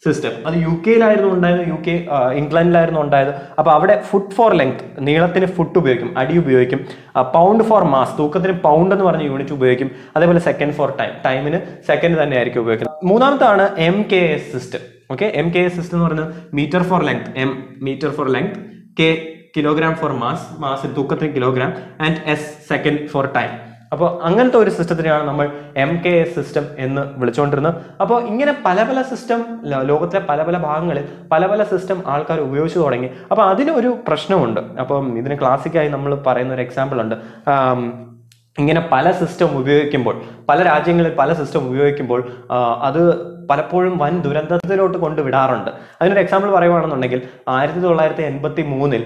system. അത് UK-യിലായിരുന്നു ഉണ്ടായത്, ഇംഗ്ലണ്ടിലായിരുന്നു ഉണ്ടായത്. അപ്പോൾ അവിടെ ഫുട്ട് ഫോർ ലെങ്ത്, നീളത്തിന് ഫുട്ട് ഉപയോഗിക്കും, അടി ഉപയോഗിക്കും. പൗണ്ട് ഫോർ മാസ്, തൂക്കത്തിന് പൗണ്ട് എന്ന് പറഞ്ഞ യൂണിറ്റ് ഉപയോഗിക്കും. അതേപോലെ സെക്കൻഡ് ഫോർ ടൈം, ടൈമിന് സെക്കൻഡ് തന്നെ ആയിരിക്കും ഉപയോഗിക്കുന്നത്. മൂന്നാമത്താണ് MKS system. Okay, MKS system എന്ന് പറയുന്നത് metre for length, M metre for length, K kilogram for mass, mass തൂക്കത്തിന് kilogram, and S second for time. അപ്പോൾ അങ്ങനത്തെ ഒരു സിസ്റ്റത്തിനെയാണ് നമ്മൾ MKS സിസ്റ്റം എന്ന് വിളിച്ചുകൊണ്ടിരുന്നത്. അപ്പോൾ ഇങ്ങനെ പല പല സിസ്റ്റം ലോകത്തിലെ പല പല ഭാഗങ്ങളിൽ പല പല സിസ്റ്റം ആൾക്കാർ ഉപയോഗിച്ചു തുടങ്ങി. അപ്പോൾ അതിനൊരു പ്രശ്നമുണ്ട്. അപ്പം ഇതിന് ക്ലാസിക്കായി നമ്മൾ പറയുന്ന ഒരു എക്സാമ്പിൾ ഉണ്ട്. ഇങ്ങനെ പല സിസ്റ്റം ഉപയോഗിക്കുമ്പോൾ, പല രാജ്യങ്ങളിൽ പല സിസ്റ്റം ഉപയോഗിക്കുമ്പോൾ അത് പലപ്പോഴും വൻ ദുരന്തത്തിലോട്ട് കൊണ്ടുവിടാറുണ്ട്. അതിനൊരു എക്സാമ്പിൾ പറയുകയാണെന്നുണ്ടെങ്കിൽ 1983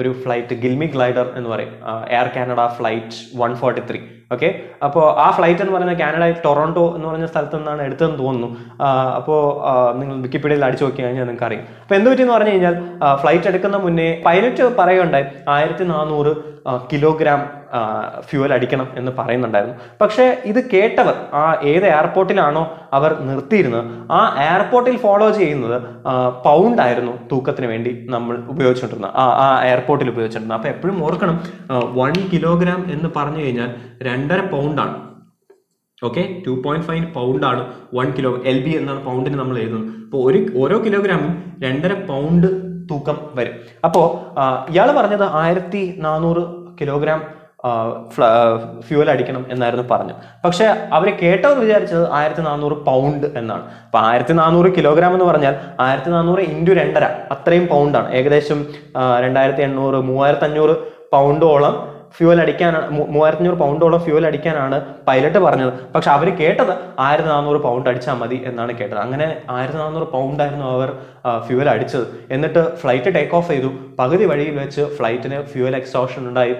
ഒരു ഫ്ലൈറ്റ് ഗിൽമി ഗ്ലൈഡർ എന്ന് പറയും, എയർ കാനഡ ഫ്ലൈറ്റ് 143. ഓക്കെ, അപ്പോൾ ആ ഫ്ലൈറ്റ് എന്ന് പറയുന്നത് കാനഡ ടൊറോണ്ടോ എന്ന് പറഞ്ഞ സ്ഥലത്ത് നിന്നാണ് എടുത്തതെന്ന് തോന്നുന്നു. അപ്പോൾ നിങ്ങൾ വിക്കിപീഡിയയിൽ അടിച്ചു നോക്കി കഴിഞ്ഞാൽ നിങ്ങൾക്ക് അറിയും. അപ്പോൾ എന്ത് പറ്റിയെന്ന് പറഞ്ഞു കഴിഞ്ഞാൽ ഫ്ലൈറ്റ് എടുക്കുന്ന മുന്നേ പൈലറ്റ് പറയുകയുണ്ടായി 1400 കിലോഗ്രാം ഫ്യൂവൽ അടിക്കണം എന്ന് പറയുന്നുണ്ടായിരുന്നു. പക്ഷേ ഇത് കേട്ടവർ ഏത് എയർപോർട്ടിലാണോ അവർ നിർത്തിയിരുന്നത് ആ എയർപോർട്ടിൽ ഫോളോ ചെയ്യുന്നത് പൗണ്ട് ആയിരുന്നു തൂക്കത്തിന് വേണ്ടി നമ്മൾ ഉപയോഗിച്ചുകൊണ്ടിരുന്നത്, ആ എയർപോർട്ടിൽ ഉപയോഗിച്ചിരുന്നത്. അപ്പോൾ എപ്പോഴും ഓർക്കണം, 1 കിലോഗ്രാം എന്ന് പറഞ്ഞു കഴിഞ്ഞാൽ 2.5 പൗണ്ടാണ്. ഓക്കെ, 2.5 പൗണ്ടാണ് 1 കിലോ. LB എന്നാണ് പൗണ്ടിന് നമ്മൾ എഴുതുന്നത്. അപ്പോൾ ഓരോ കിലോഗ്രാമും 2.5 പൗണ്ട് തൂക്കം വരും. അപ്പോൾ ഇയാൾ പറഞ്ഞത് 1400 കിലോഗ്രാം ഫ്യൂവൽ അടിക്കണം എന്നായിരുന്നു പറഞ്ഞു. പക്ഷെ അവർ കേട്ടവർ വിചാരിച്ചത് 1400 പൗണ്ട് എന്നാണ്. അപ്പൊ 1400 കിലോഗ്രാം എന്ന് പറഞ്ഞാൽ 1400 × 2.5 അത്രയും പൗണ്ടാണ്. ഏകദേശം 2800 3500 പൗണ്ടോളം ഫ്യൂവൽ അടിക്കാനാണ്, 3500 പൗണ്ടോളം ഫ്യൂവൽ അടിക്കാനാണ് പൈലറ്റ് പറഞ്ഞത്. പക്ഷെ അവർ കേട്ടത് 1400 പൗണ്ട് അടിച്ചാൽ മതി എന്നാണ് കേട്ടത്. അങ്ങനെ 1400 പൗണ്ടായിരുന്നു അവർ ഫ്യൂവൽ അടിച്ചത്. എന്നിട്ട് ഫ്ലൈറ്റ് ടേക്ക് ഓഫ് ചെയ്തു. പകുതി വഴിയിൽ വെച്ച് ഫ്ലൈറ്റിന് ഫ്യൂവൽ എക്സ്റ്റോഷൻ ഉണ്ടായി.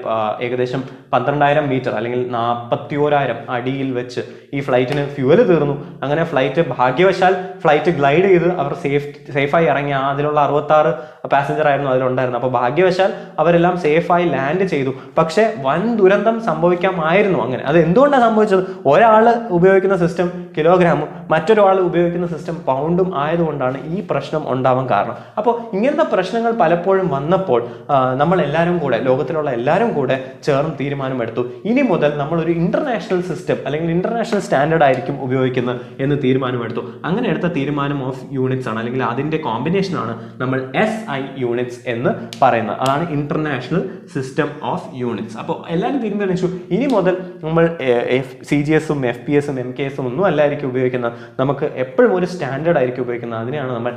ഏകദേശം 12,000 മീറ്റർ അല്ലെങ്കിൽ 41,000 അടിയിൽ വെച്ച് ഈ ഫ്ലൈറ്റിന് ഫ്യൂവൽ തീർന്നു. അങ്ങനെ ഫ്ലൈറ്റ് ഭാഗ്യവശാൽ ഫ്ലൈറ്റ് ഗ്ലൈഡ് ചെയ്ത് അവർ സേഫായി ഇറങ്ങി. അതിലുള്ള 66 പാസഞ്ചർ ആയിരുന്നു അതിലുണ്ടായിരുന്നത്. അപ്പോൾ ഭാഗ്യവശാൽ അവരെല്ലാം സേഫായി ലാൻഡ് ചെയ്തു. പക്ഷെ വൻ ദുരന്തം സംഭവിക്കാമായിരുന്നു. അങ്ങനെ അത് എന്തുകൊണ്ടാണ് സംഭവിച്ചത്? ഒരാൾ ഉപയോഗിക്കുന്ന സിസ്റ്റം കിലോഗ്രാമും മറ്റൊരാൾ ഉപയോഗിക്കുന്ന സിസ്റ്റം പൗണ്ടും ആയതുകൊണ്ടാണ് ഈ പ്രശ്നം ഉണ്ടാവാൻ കാരണം. അപ്പോൾ ഇങ്ങനത്തെ പ്രശ്നങ്ങൾ പലപ്പോഴും വന്നപ്പോൾ നമ്മൾ എല്ലാവരും കൂടെ, ലോകത്തിലുള്ള എല്ലാവരും കൂടെ ചേർന്ന് തീരുമാനമെടുത്തു, ഇനി മുതൽ നമ്മൾ ഒരു ഇന്റർനാഷണൽ സിസ്റ്റം അല്ലെങ്കിൽ ഇന്റർനാഷണൽ സ്റ്റാൻഡേർഡ് ആയിരിക്കും ഉപയോഗിക്കുന്നത് എന്ന് തീരുമാനമെടുത്തു. അങ്ങനെ എടുത്ത തീരുമാനം ഓഫ് യൂണിറ്റ്സ് ആണ്, അല്ലെങ്കിൽ അതിന്റെ കോമ്പിനേഷനാണ് നമ്മൾ SI യൂണിറ്റ്സ് എന്ന് പറയുന്നത്. അതാണ് ഇന്റർനാഷണൽ സിസ്റ്റം ഓഫ് യൂണിറ്റ്സ്. അപ്പോൾ എല്ലാവരും തീരുമാനിച്ചു ഇനി മുതൽ നമ്മൾ CGS-ഉം FPS-ഉം MKS-ഉം ഒന്നും അല്ലായിരിക്കും ഉപയോഗിക്കുന്നത്, നമുക്ക് എപ്പോഴും ഒരു സ്റ്റാൻഡേർഡ് ആയിരിക്കും ഉപയോഗിക്കുന്നത്. അതിനെയാണ് നമ്മൾ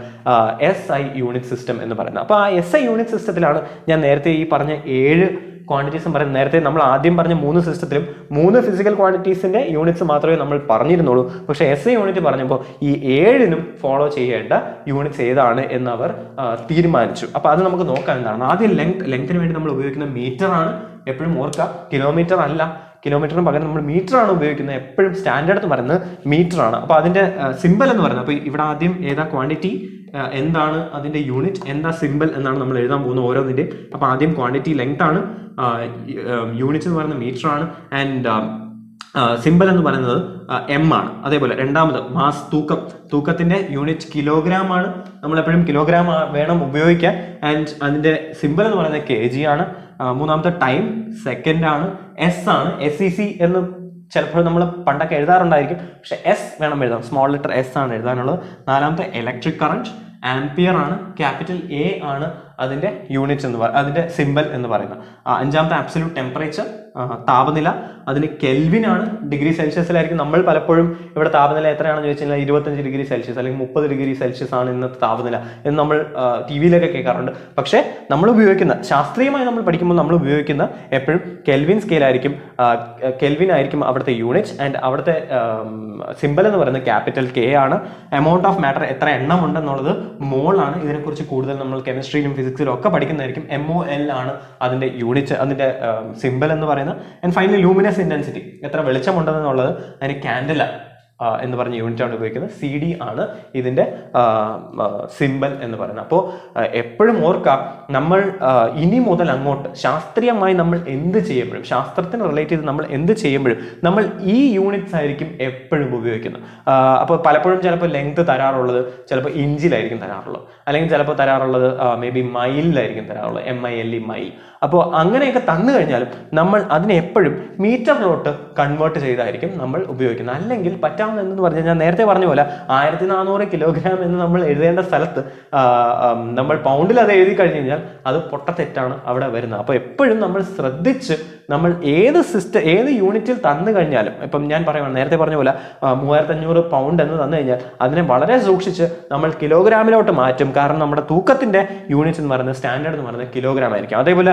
SI യൂണിറ്റ് സിസ്റ്റം എന്ന് പറയുന്നത്. അപ്പോൾ ആ SI യൂണിറ്റ് സിസ്റ്റത്തിലാണ് ഞാൻ നേരത്തെ ഈ പറഞ്ഞ 7 ക്വാണ്ടിറ്റീസും പറയുന്നത്. നേരത്തെ നമ്മൾ ആദ്യം പറഞ്ഞ 3 സിസ്റ്റത്തിലും 3 ഫിസിക്കൽ ക്വാണ്ടിറ്റീസിന്റെ യൂണിറ്റ്സ് മാത്രമേ നമ്മൾ പറഞ്ഞിരുന്നുള്ളൂ. പക്ഷേ SI യൂണിറ്റ് പറഞ്ഞപ്പോൾ ഈ 7നും ഫോളോ ചെയ്യേണ്ട യൂണിറ്റ്സ് ഏതാണ് എന്ന് അവർ തീരുമാനിച്ചു. അപ്പോൾ അത് നമുക്ക് നോക്കാം എന്താണ്. ആദ്യം ലെങ്ത്തിന് വേണ്ടി നമ്മൾ ഉപയോഗിക്കുന്ന മീറ്റർ ആണ്. എപ്പോഴും ഓർക്കുക, കിലോമീറ്റർ അല്ല. കിലോമീറ്ററിന് പകരം നമ്മൾ മീറ്റർ ആണ് ഉപയോഗിക്കുന്നത്. എപ്പോഴും സ്റ്റാൻഡേർഡ് എന്ന് പറയുന്നത് മീറ്റർ ആണ്. അപ്പോൾ അതിന്റെ സിമ്പിൾ എന്ന് പറയുന്നത്, അപ്പോൾ ഇവിടെ ആദ്യം ഏതാ ക്വാണ്ടിറ്റി, എന്താണ് അതിന്റെ യൂണിറ്റ്, എന്താ സിമ്പിൾ എന്നാണ് നമ്മൾ എഴുതാൻ പോകുന്നത് ഓരോന്നിന്റെയും. അപ്പോൾ ആദ്യം ക്വാണ്ടിറ്റി ലെങ്ത് ആണ്, യൂണിറ്റ് എന്ന് പറയുന്നത് മീറ്റർ ആണ്, ആൻഡ് സിമ്പിൾ എന്ന് പറയുന്നത് M ആണ്. അതേപോലെ രണ്ടാമത് മാസ്, തൂക്കത്തിന്റെ യൂണിറ്റ് കിലോഗ്രാം ആണ്. നമ്മളെപ്പോഴും കിലോഗ്രാം വേണം ഉപയോഗിക്കാൻ. ആൻഡ് അതിന്റെ സിമ്പിൾ എന്ന് പറയുന്നത് kg ആണ്. മൂന്നാമത്തെ ടൈം, സെക്കൻഡ് ആണ്. S ആണ്, SEC എന്ന് ചിലപ്പോൾ നമ്മൾ പണ്ടൊക്കെ എഴുതാറുണ്ടായിരിക്കും, പക്ഷെ S വേണം എഴുതാം, സ്മോൾ ലെറ്റർ S ആണ് എഴുതാനുള്ളത്. നാലാമത്തെ ഇലക്ട്രിക് കറന്റ്, ആംപിയർ ആണ്. ക്യാപിറ്റൽ A ആണ് അതിന്റെ യൂണിറ്റ് എന്ന് അതിന്റെ സിമ്പിൾ എന്ന് പറയുന്നത്. അഞ്ചാമത്തെ അബ്സല്യൂട്ട് ടെമ്പറേച്ചർ, താപനില, അതിന് കെൽവിൻ ആണ്. ഡിഗ്രി സെൽഷ്യസിലായിരിക്കും. നമ്മൾ പലപ്പോഴും ഇവിടെ താപനില എത്രയാണെന്ന് ചോദിച്ചു കഴിഞ്ഞാൽ 25 ഡിഗ്രി സെൽഷ്യസ് അല്ലെങ്കിൽ 30 ഡിഗ്രി സെൽഷ്യസ് ആണ് ഇന്നത്തെ താപനില എന്ന് നമ്മൾ TV-യിലൊക്കെ കേൾക്കാറുണ്ട്. പക്ഷേ നമ്മൾ ഉപയോഗിക്കുന്ന, ശാസ്ത്രീയമായി നമ്മൾ പഠിക്കുമ്പോൾ നമ്മൾ ഉപയോഗിക്കുന്ന എപ്പോഴും കെൽവിൻ സ്കെയിൽ ആയിരിക്കും. കെൽവിൻ ആയിരിക്കും അവിടുത്തെ യൂണിറ്റ്. ആൻഡ് അവിടുത്തെ സിമ്പിൾ എന്ന് പറയുന്നത് ക്യാപിറ്റൽ K ആണ്. എമൗണ്ട് ഓഫ് മാറ്റർ, എത്ര എണ്ണം ഉണ്ടെന്നുള്ളത് മോൾ ആണ്. ഇതിനെക്കുറിച്ച് കൂടുതൽ നമ്മൾ കെമിസ്ട്രിയിലും ഫിസിക്സിലും ഒക്കെ പഠിക്കുന്നതായിരിക്കും. MOL ആണ് അതിന്റെ യൂണിറ്റ്, അതിന്റെ സിമ്പിൾ എന്ന് പറയുന്നത്. ആൻഡ് ഫൈനലി ലൂമിനസ് ഇന്റൻസിറ്റി, എത്ര വെളിച്ചമുണ്ടെന്നുള്ളത് അതിന് കാൻഡില എന്ന് പറഞ്ഞ യൂണിറ്റ് ആണ് ഉപയോഗിക്കുന്നത്. CD ആണ് ഇതിന്റെ സിമ്പിൾ എന്ന് പറയുന്നത്. അപ്പോൾ എപ്പോഴും ഓർക്കാം, നമ്മൾ ഇനി മുതൽ അങ്ങോട്ട് ശാസ്ത്രീയമായി നമ്മൾ എന്ത് ചെയ്യുമ്പോഴും, ശാസ്ത്രത്തിന് റിലേറ്റ് ചെയ്ത് നമ്മൾ എന്ത് ചെയ്യുമ്പോഴും നമ്മൾ ഈ യൂണിറ്റ്സ് ആയിരിക്കും എപ്പോഴും ഉപയോഗിക്കുന്നത്. അപ്പോൾ പലപ്പോഴും ചിലപ്പോൾ ലെങ്ത് തരാറുള്ളത് ചിലപ്പോൾ ഇഞ്ചിലായിരിക്കും തരാറുള്ളത്, അല്ലെങ്കിൽ ചിലപ്പോൾ തരാറുള്ളത് മേ ബി മൈലിലായിരിക്കും തരാറുള്ളത്, MILE മൈൽ. അപ്പോൾ അങ്ങനെയൊക്കെ തന്നു കഴിഞ്ഞാലും നമ്മൾ അതിനെ എപ്പോഴും മീറ്ററിലോട്ട് കൺവേർട്ട് ചെയ്തായിരിക്കും നമ്മൾ ഉപയോഗിക്കുന്നത്. അല്ലെങ്കിൽ പറ്റാവുന്നതെന്ന് പറഞ്ഞാൽ ഞാൻ നേരത്തെ പറഞ്ഞ പോലെ 1400 കിലോഗ്രാം എന്ന് നമ്മൾ എഴുതേണ്ട സ്ഥലത്ത് നമ്മൾ പൗണ്ടിൽ അത് എഴുതി കഴിഞ്ഞ് കഴിഞ്ഞാൽ അത് പൊട്ടത്തെറ്റാണ് അവിടെ വരുന്നത്. അപ്പോൾ എപ്പോഴും നമ്മൾ ശ്രദ്ധിച്ച് നമ്മൾ ഏത് യൂണിറ്റിൽ തന്നു കഴിഞ്ഞാലും, ഇപ്പം ഞാൻ പറയുവാണ് നേരത്തെ പറഞ്ഞ പോലെ 3500 പൗണ്ട് എന്ന് തന്നു കഴിഞ്ഞാൽ അതിനെ വളരെ സൂക്ഷിച്ച് നമ്മൾ കിലോഗ്രാമിലോട്ട് മാറ്റും. കാരണം നമ്മുടെ തൂക്കത്തിന്റെ യൂണിറ്റ് എന്ന് പറയുന്നത് സ്റ്റാൻഡേർഡ് എന്ന് പറയുന്നത് കിലോഗ്രാം ആയിരിക്കും. അതേപോലെ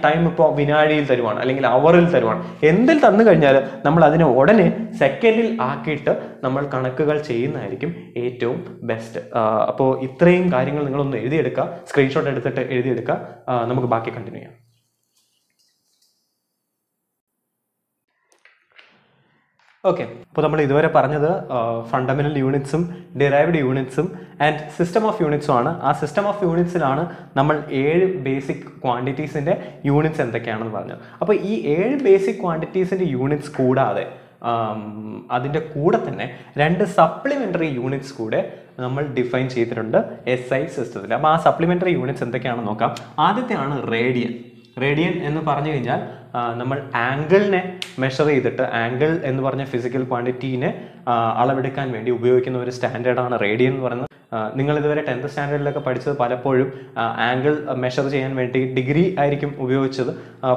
ടൈം ഇപ്പോൾ വിനാഡിയിൽ തരുവാണ് അല്ലെങ്കിൽ അവറിൽ തരുവാണ്, എന്തിൽ തന്നു കഴിഞ്ഞാൽ നമ്മൾ അതിനെ ഉടനെ സെക്കൻഡിൽ ആക്കിയിട്ട് നമ്മൾ കണക്കുകൾ ചെയ്യുന്നതായിരിക്കും ഏറ്റവും ബെസ്റ്റ്. അപ്പോൾ ഇത്രയും കാര്യങ്ങൾ നിങ്ങളൊന്ന് എഴുതിയെടുക്കുക, സ്ക്രീൻഷോട്ട് എടുത്തിട്ട് എഴുതിയെടുക്കുക. നമുക്ക് ബാക്കി കണ്ടിന്യൂ ചെയ്യാം. ഓക്കെ, അപ്പോൾ നമ്മൾ ഇതുവരെ പറഞ്ഞത് ഫണ്ടമെന്റൽ യൂണിറ്റ്സും ഡിറൈവ്ഡ് യൂണിറ്റ്സും ആൻഡ് സിസ്റ്റം ഓഫ് യൂണിറ്റ്സും ആണ്. ആ സിസ്റ്റം ഓഫ് യൂണിറ്റ്സിലാണ് നമ്മൾ 7 ബേസിക് ക്വാണ്ടിറ്റീസിൻ്റെ യൂണിറ്റ്സ് എന്തൊക്കെയാണെന്ന് പറഞ്ഞത്. അപ്പോൾ ഈ 7 ബേസിക് ക്വാണ്ടിറ്റീസിൻ്റെ യൂണിറ്റ്സ് കൂടാതെ അതിൻ്റെ കൂടെ തന്നെ 2 സപ്ലിമെൻ്ററി യൂണിറ്റ്സ് കൂടെ നമ്മൾ ഡിഫൈൻ ചെയ്തിട്ടുണ്ട് SI സിസ്റ്റത്തിൽ. അപ്പോൾ ആ സപ്ലിമെൻ്ററി യൂണിറ്റ്സ് എന്തൊക്കെയാണെന്ന് നോക്കാം. ആദ്യത്തെയാണ് റേഡിയൻ. റേഡിയൻ എന്ന് പറഞ്ഞു കഴിഞ്ഞാൽ നമ്മൾ ആംഗിളിനെ മെഷർ ചെയ്തിട്ട്, ആംഗിൾ എന്ന് പറഞ്ഞ ഫിസിക്കൽ ക്വാണ്ടിറ്റീനെ അളവെടുക്കാൻ വേണ്ടി ഉപയോഗിക്കുന്ന ഒരു സ്റ്റാൻഡേർഡാണ് റേഡിയൻ എന്ന് പറയുന്നത്. നിങ്ങൾ ഇതുവരെ 10th സ്റ്റാൻഡേർഡിലൊക്കെ പഠിച്ചത് പലപ്പോഴും ആംഗിൾ മെഷർ ചെയ്യാൻ വേണ്ടി ഡിഗ്രി ആയിരിക്കും ഉപയോഗിച്ചത്.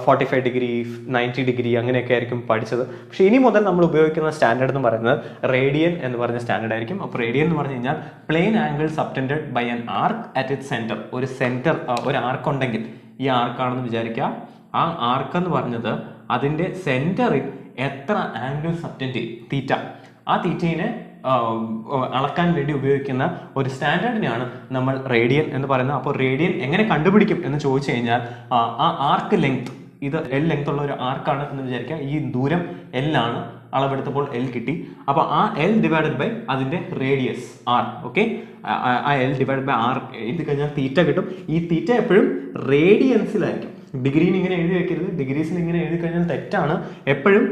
45 ഡിഗ്രി 90 ഡിഗ്രി അങ്ങനെയൊക്കെ ആയിരിക്കും പഠിച്ചത്. പക്ഷേ ഇനി മുതൽ നമ്മൾ ഉപയോഗിക്കുന്ന സ്റ്റാൻഡേർഡ് എന്ന് പറയുന്നത് റേഡിയൻ എന്ന് പറഞ്ഞ സ്റ്റാൻഡേർഡ് ആയിരിക്കും. അപ്പോൾ റേഡിയൻ എന്ന് പറഞ്ഞു കഴിഞ്ഞാൽ plane angle subtended by an arc at it centre. ഒരു ആർക്ക് ഉണ്ടെങ്കിൽ, ഈ ആർക്കാണെന്ന് വിചാരിക്കുക, ആ ആർക്ക് എന്ന് പറഞ്ഞത് അതിൻ്റെ സെൻറ്ററിൽ എത്ര ആംഗിൾ സബ്റ്റൻഡ് ചെയ്യും, തീറ്റ, ആ തീറ്റയെ അളക്കാൻ വേണ്ടി ഉപയോഗിക്കുന്ന ഒരു സ്റ്റാൻഡേർഡിനെയാണ് നമ്മൾ റേഡിയൻ എന്ന് പറയുന്നത്. അപ്പോൾ റേഡിയൻ എങ്ങനെ കണ്ടുപിടിക്കും എന്ന് ചോദിച്ചു കഴിഞ്ഞാൽ, ആ ആർക്ക് ലെങ്ത്, ഇത് L ലെങ്ത് ഉള്ള ഒരു ആർക്കാണ് എന്ന് വിചാരിക്കുക, ഈ ദൂരം L ആണ്, അളവെടുത്തപ്പോൾ L കിട്ടി. അപ്പോൾ ആ L ഡിവൈഡഡ് ബൈ അതിൻ്റെ റേഡിയസ് R. ഓക്കെ, ആ L ഡിവൈഡഡ് ബൈ R എഴുതി കഴിഞ്ഞാൽ തീറ്റ കിട്ടും. ഈ തീറ്റ എപ്പോഴും റേഡിയൻസിലായിരിക്കും. ഡിഗ്രീന് ഇങ്ങനെ എഴുതി വെക്കരുത്, ഡിഗ്രീസിൽ ഇങ്ങനെ എഴുതി കഴിഞ്ഞാൽ തെറ്റാണ്. എപ്പോഴും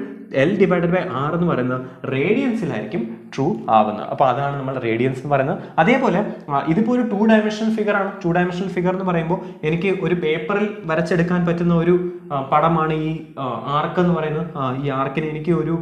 L ഡിവൈഡഡ് ബൈ R എന്ന് പറയുന്നത് റേഡിയൻസിലായിരിക്കും ട്രൂ ആവുന്നത്. അപ്പോൾ അതാണ് നമ്മൾ റേഡിയൻസ് എന്ന് പറയുന്നത്. അതേപോലെ ഇതിപ്പോൾ ഒരു 2 ഡയമെൻഷണൽ ഫിഗർ ആണ്. 2 ഡയമെൻഷണൽ ഫിഗർ എന്ന് പറയുമ്പോൾ എനിക്ക് ഒരു പേപ്പറിൽ വരച്ചെടുക്കാൻ പറ്റുന്ന ഒരു പടമാണ് ഈ ആർക്ക് എന്ന് പറയുന്നത്. ഈ ആർക്കിനെ എനിക്ക് ഒരു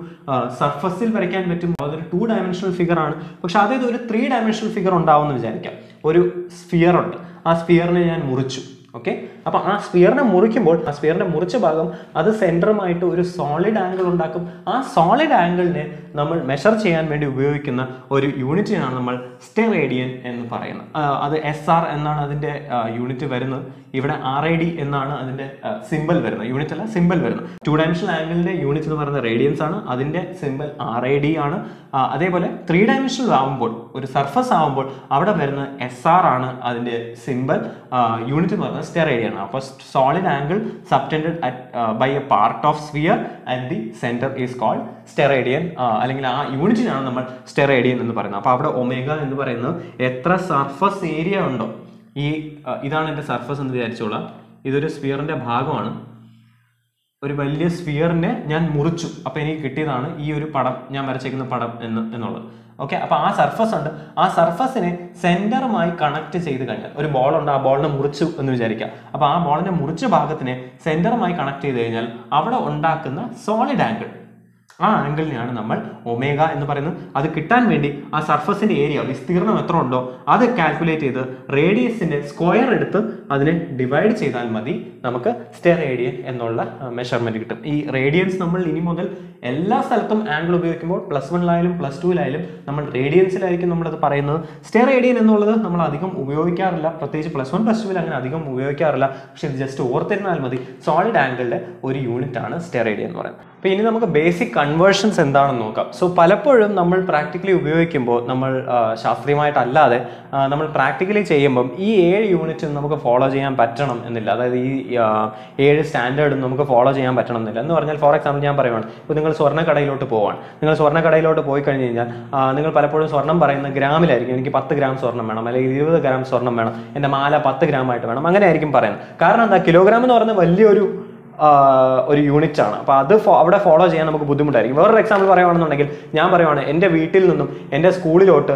സർഫസിൽ വരയ്ക്കാൻ പറ്റും. അതൊരു 2 ഡയമെൻഷണൽ ഫിഗർ ആണ്. പക്ഷെ അതായത് ഒരു 3 ഡയമെൻഷണൽ ഫിഗർ ഉണ്ടാവുമെന്ന് വിചാരിക്കാം. ഒരു സ്ഫിയർ ഉണ്ട്, ആ സ്ഫിയറിനെ ഞാൻ മുറിച്ചു. ഓക്കെ, അപ്പൊ ആ സ്ഫിയറിനെ മുറിക്കുമ്പോൾ ആ സ്ഫിയറിന്റെ മുറിച്ച ഭാഗം അത് സെന്ററുമായിട്ട് ഒരു സോളിഡ് ആംഗിൾ ഉണ്ടാക്കും. ആ സോളിഡ് ആംഗിളിനെ നമ്മൾ മെഷർ ചെയ്യാൻ വേണ്ടി ഉപയോഗിക്കുന്ന ഒരു യൂണിറ്റിനാണ് നമ്മൾ സ്റ്റെറേഡിയൻ എന്ന് പറയുന്നത്. അത് SR എന്നാണ് അതിന്റെ യൂണിറ്റ് വരുന്നത്. ഇവിടെ RAD എന്നാണ് അതിന്റെ സിമ്പിൾ വരുന്നത്. യൂണിറ്റ് അല്ല, സിമ്പിൾ വരുന്നത്. 2 ഡയമെൻഷണൽ ആംഗിളിന്റെ യൂണിറ്റ് എന്ന് പറയുന്നത് റേഡിയൻസ് ആണ്. അതിന്റെ സിമ്പിൾ RAD ആണ്. അതേപോലെ 3 ഡയമെൻഷണൽ ആവുമ്പോൾ, ഒരു സർഫസ് ആവുമ്പോൾ അവിടെ വരുന്ന SR ആണ് അതിന്റെ സിമ്പിൾ. യൂണിറ്റ് എന്ന് പറയുന്നത് സ്റ്റെറേഡിയൻ ആണ്. അപ്പോൾ solid angle subtended by a part of sphere and the centre is called steradian. അല്ലെങ്കിൽ ആ യൂണിറ്റിനാണ് നമ്മൾ സ്റ്റെറേഡിയൻ എന്ന് പറയുന്നത്. അപ്പോൾ അവിടെ ഒമേഗ എന്ന് പറയുന്നത് എത്ര സർഫസ് ഏരിയ ഉണ്ടോ, ഇതാണ് എൻ്റെ സർഫസ് എന്ന് വിചാരിച്ചോളാം. ഇതൊരു സ്ഫിയറിന്റെ ഭാഗമാണ്. ഒരു വലിയ സ്ഫിയറിനെ ഞാൻ മുറിച്ചു, അപ്പോൾ എനിക്ക് കിട്ടിയതാണ് ഈ ഒരു പടം, ഞാൻ വരച്ചേക്കുന്ന പടം എന്നുള്ളത്. ഓക്കെ, അപ്പോൾ ആ സർഫസ് ഉണ്ട്. ആ സർഫസിനെ സെന്ററുമായി കണക്ട് ചെയ്ത് കഴിഞ്ഞാൽ, ഒരു ബോൾ ഉണ്ട്, ആ ബോളിനെ മുറിച്ചു എന്ന് വിചാരിക്കുക. അപ്പോൾ ആ ബോളിനെ മുറിച്ച ഭാഗത്തിനെ സെന്ററുമായി കണക്ട് ചെയ്ത് കഴിഞ്ഞാൽ അവിടെ ഉണ്ടാക്കുന്ന സോളിഡ് ആംഗിൾ, ആ ആംഗിളിനെയാണ് നമ്മൾ ഒമേഗ എന്ന് പറയുന്നത്. അത് കിട്ടാൻ വേണ്ടി ആ സർഫസിന്റെ ഏരിയ, വിസ്തീർണം എത്ര ഉണ്ടോ അത് കാൽക്കുലേറ്റ് ചെയ്ത് റേഡിയസിന്റെ സ്ക്വയർ എടുത്ത് അതിനെ ഡിവൈഡ് ചെയ്താൽ മതി, നമുക്ക് സ്റ്റെറേഡിയൻ എന്നുള്ള മെഷർമെന്റ് കിട്ടും. ഈ റേഡിയൻസ് നമ്മൾ ഇനി മുതൽ എല്ലാ സ്ഥലത്തും ആംഗിൾ ഉപയോഗിക്കുമ്പോൾ +1 +2 നമ്മൾ റേഡിയൻസിലായിരിക്കും നമ്മളത് പറയുന്നത്. സ്റ്റെറേഡിയൻ എന്നുള്ളത് നമ്മൾ അധികം ഉപയോഗിക്കാറില്ല, പ്രത്യേകിച്ച് +1 +2 അങ്ങനെ അധികം ഉപയോഗിക്കാറില്ല. പക്ഷെ ഇത് ജസ്റ്റ് ഓർത്തിരുന്നാൽ മതി, സോളിഡ് ആംഗിളിന്റെ ഒരു യൂണിറ്റ് ആണ് സ്റ്റെറേഡിയൻ എന്ന് പറയുന്നത്. അപ്പോൾ ഇനി നമുക്ക് ബേസിക് കൺവേർഷൻസ് എന്താണെന്ന് നോക്കാം. സോ പലപ്പോഴും നമ്മൾ പ്രാക്ടിക്കലി ഉപയോഗിക്കുമ്പോൾ, നമ്മൾ ശാസ്ത്രീയമായിട്ടല്ലാതെ നമ്മൾ പ്രാക്ടിക്കലി ചെയ്യുമ്പം ഈ 7 യൂണിറ്റും നമുക്ക് ഫോളോ ചെയ്യാൻ പറ്റണം എന്നില്ല. അതായത് ഈ 7 സ്റ്റാൻഡേർഡും നമുക്ക് ഫോളോ ചെയ്യാൻ പറ്റണം എന്നില്ല. എന്ന് പറഞ്ഞാൽ ഫോർ എക്സാമ്പിൾ ഞാൻ പറയുവാണ്, ഇപ്പോൾ നിങ്ങൾ സ്വർണ്ണക്കടയിലോട്ട് പോവാണ്. നിങ്ങൾ സ്വർണ്ണക്കടയിലോട്ട് പോയി കഴിഞ്ഞ് കഴിഞ്ഞാൽ നിങ്ങൾ പലപ്പോഴും സ്വർണ്ണം പറയുന്ന ഗ്രാമിലായിരിക്കും. എനിക്ക് 10 ഗ്രാം സ്വർണ്ണം വേണം, അല്ലെങ്കിൽ 20 ഗ്രാം സ്വർണ്ണം വേണം, എൻ്റെ മാല 10 ഗ്രാം ആയിട്ട് വേണം, അങ്ങനെ ആയിരിക്കും പറയുന്നത്. കാരണം എന്താ, കിലോഗ്രാം എന്ന് പറയുന്നത് വലിയൊരു യൂണിറ്റ് ആണ്. അപ്പോൾ അത് അവിടെ ഫോളോ ചെയ്യാൻ നമുക്ക് ബുദ്ധിമുട്ടായിരിക്കും. വേറൊരു എക്സാമ്പിൾ പറയുകയാണെന്നുണ്ടെങ്കിൽ, ഞാൻ പറയുവാണ് എൻ്റെ വീട്ടിൽ നിന്നും എൻ്റെ സ്കൂളിലോട്ട്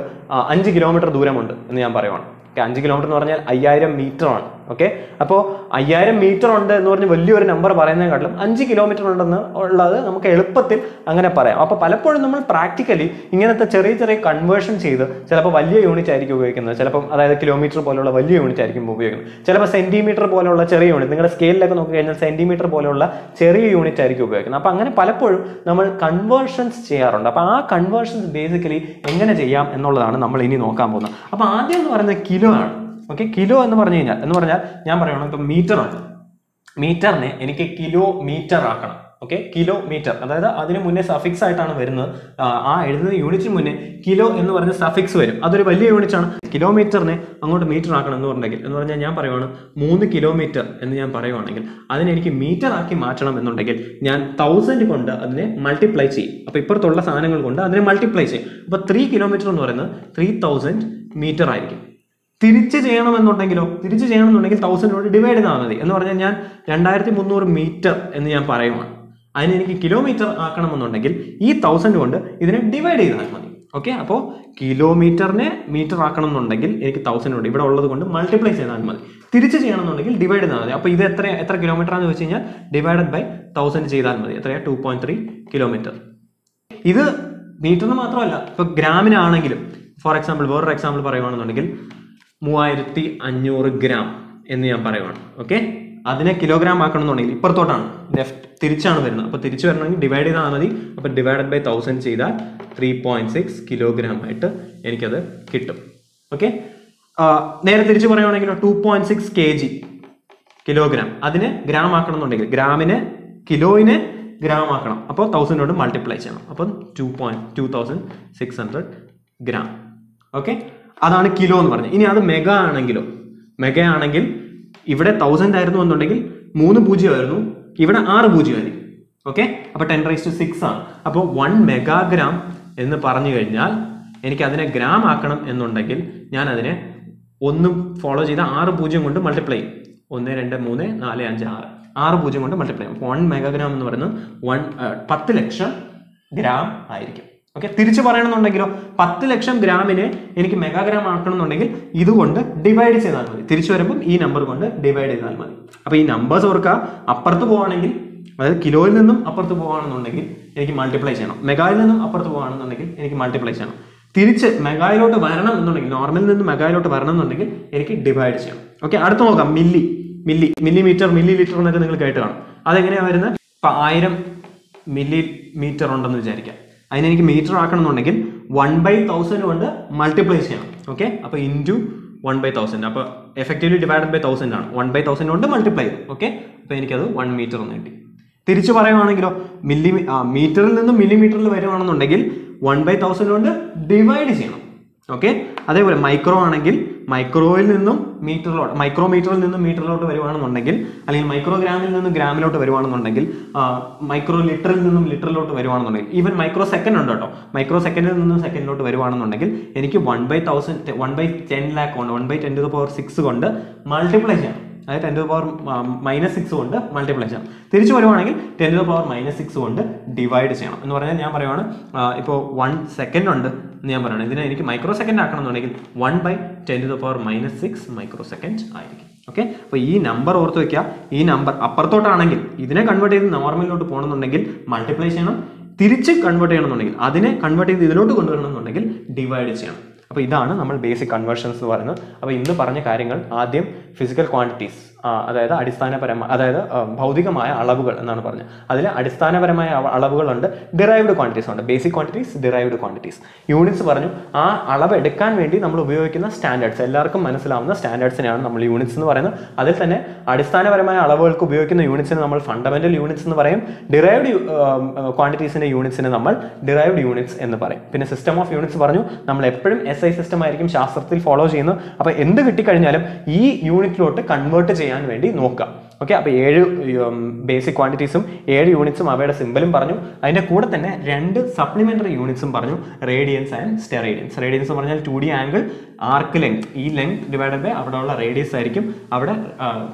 5 കിലോമീറ്റർ ദൂരമുണ്ട് എന്ന് ഞാൻ പറയുവാണ്. 5 കിലോമീറ്റർ എന്ന് പറഞ്ഞാൽ 5000 മീറ്റർ ആണ്. ഓക്കെ. അപ്പോൾ 5000 മീറ്റർ ഉണ്ട് എന്ന് പറഞ്ഞ് വലിയൊരു നമ്പർ പറയുന്നതിനെക്കാട്ടിലും 5 കിലോമീറ്റർ ഉണ്ടെന്ന് ഉള്ളത് നമുക്ക് എളുപ്പത്തിൽ അങ്ങനെ പറയാം. അപ്പോൾ പലപ്പോഴും നമ്മൾ പ്രാക്ടിക്കലി ഇങ്ങനത്തെ ചെറിയ ചെറിയ കൺവേർഷൻ ചെയ്ത് ചിലപ്പോൾ വലിയ യൂണിറ്റ് ആയിരിക്കും ഉപയോഗിക്കുന്നത്, ചിലപ്പോൾ അതായത് കിലോമീറ്റർ പോലുള്ള വലിയ യൂണിറ്റ് ആയിരിക്കും ഉപയോഗിക്കുന്നത്, ചിലപ്പോൾ സെന്റിമീറ്റർ പോലുള്ള ചെറിയ യൂണിറ്റ്, നിങ്ങളുടെ സ്കെയിലൊക്കെ നോക്കി കഴിഞ്ഞാൽ സെന്റിമീറ്റർ പോലുള്ള ചെറിയ യൂണിറ്റ് ആയിരിക്കും ഉപയോഗിക്കുന്നത്. അപ്പോൾ അങ്ങനെ പലപ്പോഴും നമ്മൾ കൺവേർഷൻസ് ചെയ്യാറുണ്ട്. അപ്പോൾ ആ കൺവേർഷൻസ് ബേസിക്കലി എങ്ങനെ ചെയ്യാം എന്നുള്ളതാണ് നമ്മൾ ഇനി നോക്കാൻ പോകുന്നത്. അപ്പോൾ ആദ്യം എന്ന് പറയുന്നത് കിലോ ആണ്. ഓക്കെ, കിലോ എന്ന് പറഞ്ഞാൽ ഞാൻ പറയുകയാണ് ഇപ്പം മീറ്റർ ആണ്, മീറ്ററിനെ എനിക്ക് കിലോമീറ്റർ ആക്കണം. ഓക്കെ, കിലോമീറ്റർ, അതായത് അതിന് മുന്നേ സഫിക്സ് ആയിട്ടാണ് വരുന്നത്. ആ എഴുതുന്ന യൂണിറ്റിന് മുന്നേ കിലോ എന്ന് പറഞ്ഞ സഫിക്സ് വരും, അതൊരു വലിയ യൂണിറ്റ് ആണ്. കിലോമീറ്ററിനെ അങ്ങോട്ട് മീറ്റർ ആക്കണം എന്ന് പറഞ്ഞാൽ ഞാൻ പറയുവാണ് 3 കിലോമീറ്റർ എന്ന് ഞാൻ പറയുവാണെങ്കിൽ അതിനെ എനിക്ക് മീറ്റർ ആക്കി മാറ്റണം എന്നുണ്ടെങ്കിൽ ഞാൻ 1000 കൊണ്ട് അതിനെ മൾട്ടിപ്ലൈ ചെയ്യും. അപ്പോൾ ഇപ്പുറത്തുള്ള സാധനങ്ങൾ കൊണ്ട് അതിനെ മൾട്ടിപ്ലൈ ചെയ്യും. അപ്പോൾ 3 കിലോമീറ്റർ എന്ന് പറയുന്നത് 3000 മീറ്റർ ആയിരിക്കും. തിരിച്ച് ചെയ്യണമെന്നുണ്ടെങ്കിൽ 1000 കൊണ്ട് ഡിവൈഡ് ചെയ്താൽ മതി. എന്ന് പറഞ്ഞാൽ ഞാൻ 2300 മീറ്റർ എന്ന് ഞാൻ പറയുവാണ്, അതിന് എനിക്ക് കിലോമീറ്റർ ആക്കണമെന്നുണ്ടെങ്കിൽ ഈ 1000 കൊണ്ട് ഇതിനെ ഡിവൈഡ് ചെയ്താൽ മതി. ഓക്കെ, അപ്പോൾ കിലോമീറ്ററിനെ മീറ്റർ ആക്കണം എന്നുണ്ടെങ്കിൽ എനിക്ക് 1000 കൊണ്ട് ഇവിടെ ഉള്ളത് കൊണ്ട് മൾട്ടിപ്ലൈ ചെയ്താൽ മതി. തിരിച്ച് ചെയ്യണമെന്നുണ്ടെങ്കിൽ ഡിവൈഡ് ചെയ്താൽ മതി. അപ്പോൾ ഇത് എത്ര കിലോമീറ്റർ ആണെന്ന് വെച്ച് കഴിഞ്ഞാൽ ഡിവൈഡഡ് ബൈ 1000 ചെയ്താൽ മതി. എത്രയാണ്? 2.3 കിലോമീറ്റർ. ഇത് മീറ്ററിന് മാത്രമല്ല, ഇപ്പോൾ ഗ്രാമിനാണെങ്കിലും വേറൊരു എക്സാമ്പിൾ പറയുകയാണെന്നുണ്ടെങ്കിൽ 3500 ഗ്രാം എന്ന് ഞാൻ പറയുവാണ്. ഓക്കെ, അതിനെ കിലോഗ്രാം ആക്കണമെന്നുണ്ടെങ്കിൽ ഇപ്പുറത്തോട്ടാണ്, തിരിച്ചാണ് വരുന്നത്. അപ്പോൾ തിരിച്ചു വരണമെങ്കിൽ ഡിവൈഡ് ചെയ്താൽ മതി. അപ്പോൾ ഡിവൈഡഡ് ബൈ 1000 ചെയ്താൽ 3.6 കിലോഗ്രാം ആയിട്ട് എനിക്കത് കിട്ടും. ഓക്കെ, നേരെ തിരിച്ച് പറയുവാണെങ്കിൽ 2.6 kg കിലോഗ്രാം, അതിനെ ഗ്രാം ആക്കണം എന്നുണ്ടെങ്കിൽ കിലോയിനെ ഗ്രാം ആക്കണം. അപ്പോൾ 1000 കൊണ്ട് മൾട്ടിപ്ലൈ ചെയ്യണം. അപ്പം 2600 ഗ്രാം. ഓക്കെ, അതാണ് കിലോ എന്ന് പറഞ്ഞത്. ഇനി അത് മെഗാ ആണെങ്കിൽ ഇവിടെ 1000 ആയിരുന്നു എന്നുണ്ടെങ്കിൽ 3 0 ആയിരുന്നു, ഇവിടെ 6 0 ആയിരിക്കും. ഓക്കെ, അപ്പോൾ 10⁶ ആണ്. അപ്പോൾ 1 മെഗാഗ്രാം എന്ന് പറഞ്ഞു കഴിഞ്ഞാൽ എനിക്ക് അതിനെ ഗ്രാം ആക്കണം എന്നുണ്ടെങ്കിൽ ഞാൻ അതിനെ ഒന്നും ഫോളോ ചെയ്ത 6 0 കൊണ്ട് മൾട്ടിപ്ലൈ ചെയ്യും. 1 2 3 4 5 6 0 കൊണ്ട് മൾട്ടിപ്ലൈ ചെയ്യും. 1 മെഗാഗ്രാം എന്ന് പറയുന്നത് 10 ലക്ഷം ഗ്രാം ആയിരിക്കും. ഓക്കെ, തിരിച്ചു പറയണമെന്നുണ്ടെങ്കിലോ 10 ലക്ഷം ഗ്രാമിനെ എനിക്ക് മെഗാഗ്രാം ആക്കണമെന്നുണ്ടെങ്കിൽ ഇതുകൊണ്ട് ഡിവൈഡ് ചെയ്താൽ മതി. തിരിച്ചു വരുമ്പോൾ ഈ നമ്പർ കൊണ്ട് ഡിവൈഡ് ചെയ്താൽ മതി. അപ്പോൾ ഈ നമ്പേഴ്സ് ഓർക്കുക, അപ്പുറത്ത് പോവുകയാണെങ്കിൽ, അതായത് കിലോയിൽ നിന്നും അപ്പുറത്ത് പോവുകയാണെന്നുണ്ടെങ്കിൽ എനിക്ക് മൾട്ടിപ്ലൈ ചെയ്യണം, മെഗായിൽ നിന്നും അപ്പുറത്ത് പോവുകയാണെന്നുണ്ടെങ്കിൽ എനിക്ക് മൾട്ടിപ്ലൈ ചെയ്യണം. തിരിച്ച് മെഗായിലോട്ട് വരണം എന്നുണ്ടെങ്കിൽ, നോർമലിൽ നിന്ന് മെഗായിലോട്ട് വരണം എന്നുണ്ടെങ്കിൽ എനിക്ക് ഡിവൈഡ് ചെയ്യണം. ഓക്കെ, അടുത്ത് നോക്കാം. മില്ലിമീറ്റർ മില്ലി ലിറ്റർ എന്നൊക്കെ നിങ്ങൾ കേട്ട് കാണും. അതെങ്ങനെയാണ് വരുന്നത്? ഇപ്പം 1000 മില്ലി മീറ്റർ ഉണ്ടെന്ന് വിചാരിക്കാം. അതിനെനിക്ക് മീറ്റർ ആക്കണമെന്നുണ്ടെങ്കിൽ 1/1000 കൊണ്ട് മൾട്ടിപ്ലൈ ചെയ്യണം. ഓക്കെ, അപ്പോൾ ഇൻറ്റു 1/1000, അപ്പോൾ എഫക്റ്റീവ്ലി ഡിവൈഡഡ് ബൈ 1000 ആണ്. 1/1000 കൊണ്ട് മൾട്ടിപ്ലൈ ചെയ്തു. ഓക്കെ, അപ്പോൾ എനിക്കത് 1 മീറ്റർ എന്ന് കിട്ടി. തിരിച്ചു പറയുവാണെങ്കിലോ മീറ്ററിൽ നിന്നും മില്ലിമീറ്ററിൽ വരുവാണെന്നുണ്ടെങ്കിൽ 1/1000 കൊണ്ട് ഡിവൈഡ് ചെയ്യണം. ഓക്കെ, അതേപോലെ മൈക്രോ ആണെങ്കിൽ മൈക്രോമീറ്ററിൽ നിന്നും മീറ്ററിലോട്ട് വരുവാണെന്നുണ്ടെങ്കിൽ, അല്ലെങ്കിൽ മൈക്രോഗ്രാമിൽ നിന്നും ഗ്രാമിലോട്ട് വരുവാണെന്നുണ്ടെങ്കിൽ, മൈക്രോ ലിറ്ററിൽ നിന്നും ലിറ്ററിലോട്ട് വരുവാണെന്നുണ്ടെങ്കിൽ, ഈവൻ മൈക്രോ സെക്കൻഡ് ഉണ്ട് കേട്ടോ, മൈക്രോ സെക്കൻഡിൽ നിന്നും സെക്കൻഡിലോട്ട് വരുവാണെന്നുണ്ടെങ്കിൽ എനിക്ക് 1/1000 1/10 lakh കൊണ്ട് 1/10⁶ കൊണ്ട് മൾട്ടിപ്ലൈ ചെയ്യണം. അതായത് 10⁻⁻6 കൊണ്ട് മൾട്ടിപ്ലൈ ചെയ്യണം. തിരിച്ചു വരുവാണെങ്കിൽ 10⁻⁻6 കൊണ്ട് ഡിവൈഡ് ചെയ്യണം. എന്ന് പറഞ്ഞാൽ ഞാൻ പറയുവാണ്, ഇപ്പോൾ 1 സെക്കൻഡ് ഉണ്ട് എന്ന് ഞാൻ പറയുകയാണ്, ഇതിനെ എനിക്ക് മൈക്രോ സെക്കൻഡ് ആക്കണം എന്നുണ്ടെങ്കിൽ 1/10⁻⁻6 മൈക്രോ സെക്കൻഡ് ആയിരിക്കും. ഓക്കെ, അപ്പോൾ ഈ നമ്പർ ഓർത്ത് വെക്കുക. ഈ നമ്പർ അപ്പുറത്തോട്ടാണെങ്കിൽ ഇതിനെ കൺവേർട്ട് ചെയ്ത് നോർമലിലോട്ട് പോകണമെന്നുണ്ടെങ്കിൽ മൾട്ടിപ്ലൈ ചെയ്യണം. തിരിച്ച് കൺവേർട്ട് ചെയ്യണമെന്നുണ്ടെങ്കിൽ, അതിനെ കൺവേർട്ട് ചെയ്ത് ഇതിലോട്ട് കൊണ്ടുവരണമെന്നുണ്ടെങ്കിൽ ഡിവൈഡ് ചെയ്യണം. അപ്പോൾ ഇതാണ് നമ്മൾ ബേസിക് കൺവേർഷൻസ് എന്ന് പറയുന്നത്. അപ്പോൾ ഇന്ന് പറഞ്ഞ കാര്യങ്ങൾ ആദ്യം ഫിസിക്കൽ ക്വാണ്ടിറ്റീസ്, അതായത് ഭൗതികമായ അളവുകൾ എന്നാണ് പറഞ്ഞത്. അതിൽ അടിസ്ഥാനപരമായ അളവുകളുണ്ട്, ഡിറൈവ്ഡ് ക്വാണ്ടിറ്റീസ് ഉണ്ട്. Basic quantities, derived quantities. Units പറഞ്ഞു. ആ അളവ് എടുക്കാൻ വേണ്ടി നമ്മൾ ഉപയോഗിക്കുന്ന സ്റ്റാൻഡേർഡ്സ്, എല്ലാവർക്കും മനസ്സിലാവുന്ന സ്റ്റാൻഡേർഡ്സിനെയാണ് നമ്മൾ യൂണിറ്റ്സ് എന്ന് പറയുന്നത്. അതിൽ തന്നെ അടിസ്ഥാനപരമായ അളവുകൾക്ക് ഉപയോഗിക്കുന്ന യൂണിറ്റ്സിനെ നമ്മൾ ഫണ്ടമെന്റൽ യൂണിറ്റ്സ് എന്ന് പറയും. ഡിറൈവ്ഡ് ക്വാണ്ടിറ്റീസിന്റെ യൂണിറ്റ്സിനെ നമ്മൾ ഡിറൈവ്ഡ് യൂണിറ്റ്സ് എന്ന് പറയും. പിന്നെ സിസ്റ്റം ഓഫ് യൂണിറ്റ്സ് പറഞ്ഞു. നമ്മൾ എപ്പോഴും SI സിസ്റ്റം ആയിരിക്കും ശാസ്ത്രത്തിൽ ഫോളോ ചെയ്യുന്നത്. അപ്പോൾ എന്ത് കിട്ടിക്കഴിഞ്ഞാലും ഈ യൂണിറ്റിലോട്ട് കൺവേർട്ട് ചെയ്യാൻ വേണ്ടി നോക്കുക. ഓക്കെ, അപ്പോൾ 7 ബേസിക് ക്വാണ്ടിറ്റീസും 7 യൂണിറ്റ്സും അവയുടെ സിമ്പിളും പറഞ്ഞു. അതിൻ്റെ കൂടെ തന്നെ 2 സപ്ലിമെന്ററി യൂണിറ്റ്സും പറഞ്ഞു, റേഡിയൻസ് ആൻഡ് സ്റ്റെറേഡിയൻസ്. റേഡിയൻസ് എന്ന് പറഞ്ഞാൽ 2D ആംഗിൾ ആർക്ക് ലെങ്ത്, ഈ ലെങ്ത് ഡിവൈഡഡ് ബൈ അവിടെയുള്ള റേഡിയസ് ആയിരിക്കും അവിടെ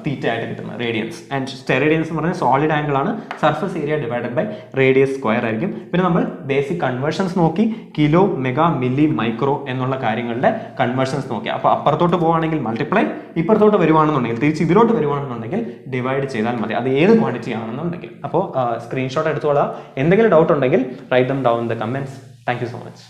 തീറ്റ ആയിട്ട് കിട്ടുന്നത് റേഡിയൻസ്. ആൻഡ് സ്റ്റെറേഡിയൻസ് എന്ന് പറഞ്ഞാൽ സോളിഡ് ആംഗിൾ ആണ്, surface area divided by radius square ആയിരിക്കും. പിന്നെ നമ്മൾ ബേസിക് കൺവേർഷൻസ് നോക്കി, കിലോ, മെഗാ, മില്ലി, മൈക്രോ എന്നുള്ള കാര്യങ്ങളുടെ കൺവേർഷൻസ് നോക്കി. അപ്പോൾ അപ്പുറത്തോട്ട് പോവുകയാണെങ്കിൽ മൾട്ടിപ്ലൈ, ഇപ്പുറത്തോട്ട് വരുവാണെന്നുണ്ടെങ്കിൽ തിരിച്ച് ഇതിലോട്ട് വരുവാണെന്നുണ്ടെങ്കിൽ ഡിവൈഡ് ചെയ്താൽ മതി, അത് ഏത് ക്വാണ്ടിറ്റി ആണെന്നുണ്ടെങ്കിൽ. അപ്പോൾ സ്ക്രീൻഷോട്ട് എടുത്തോളാം. എന്തെങ്കിലും ഡൗട്ട് ഉണ്ടെങ്കിൽ write them down in the comments. Thank you so much.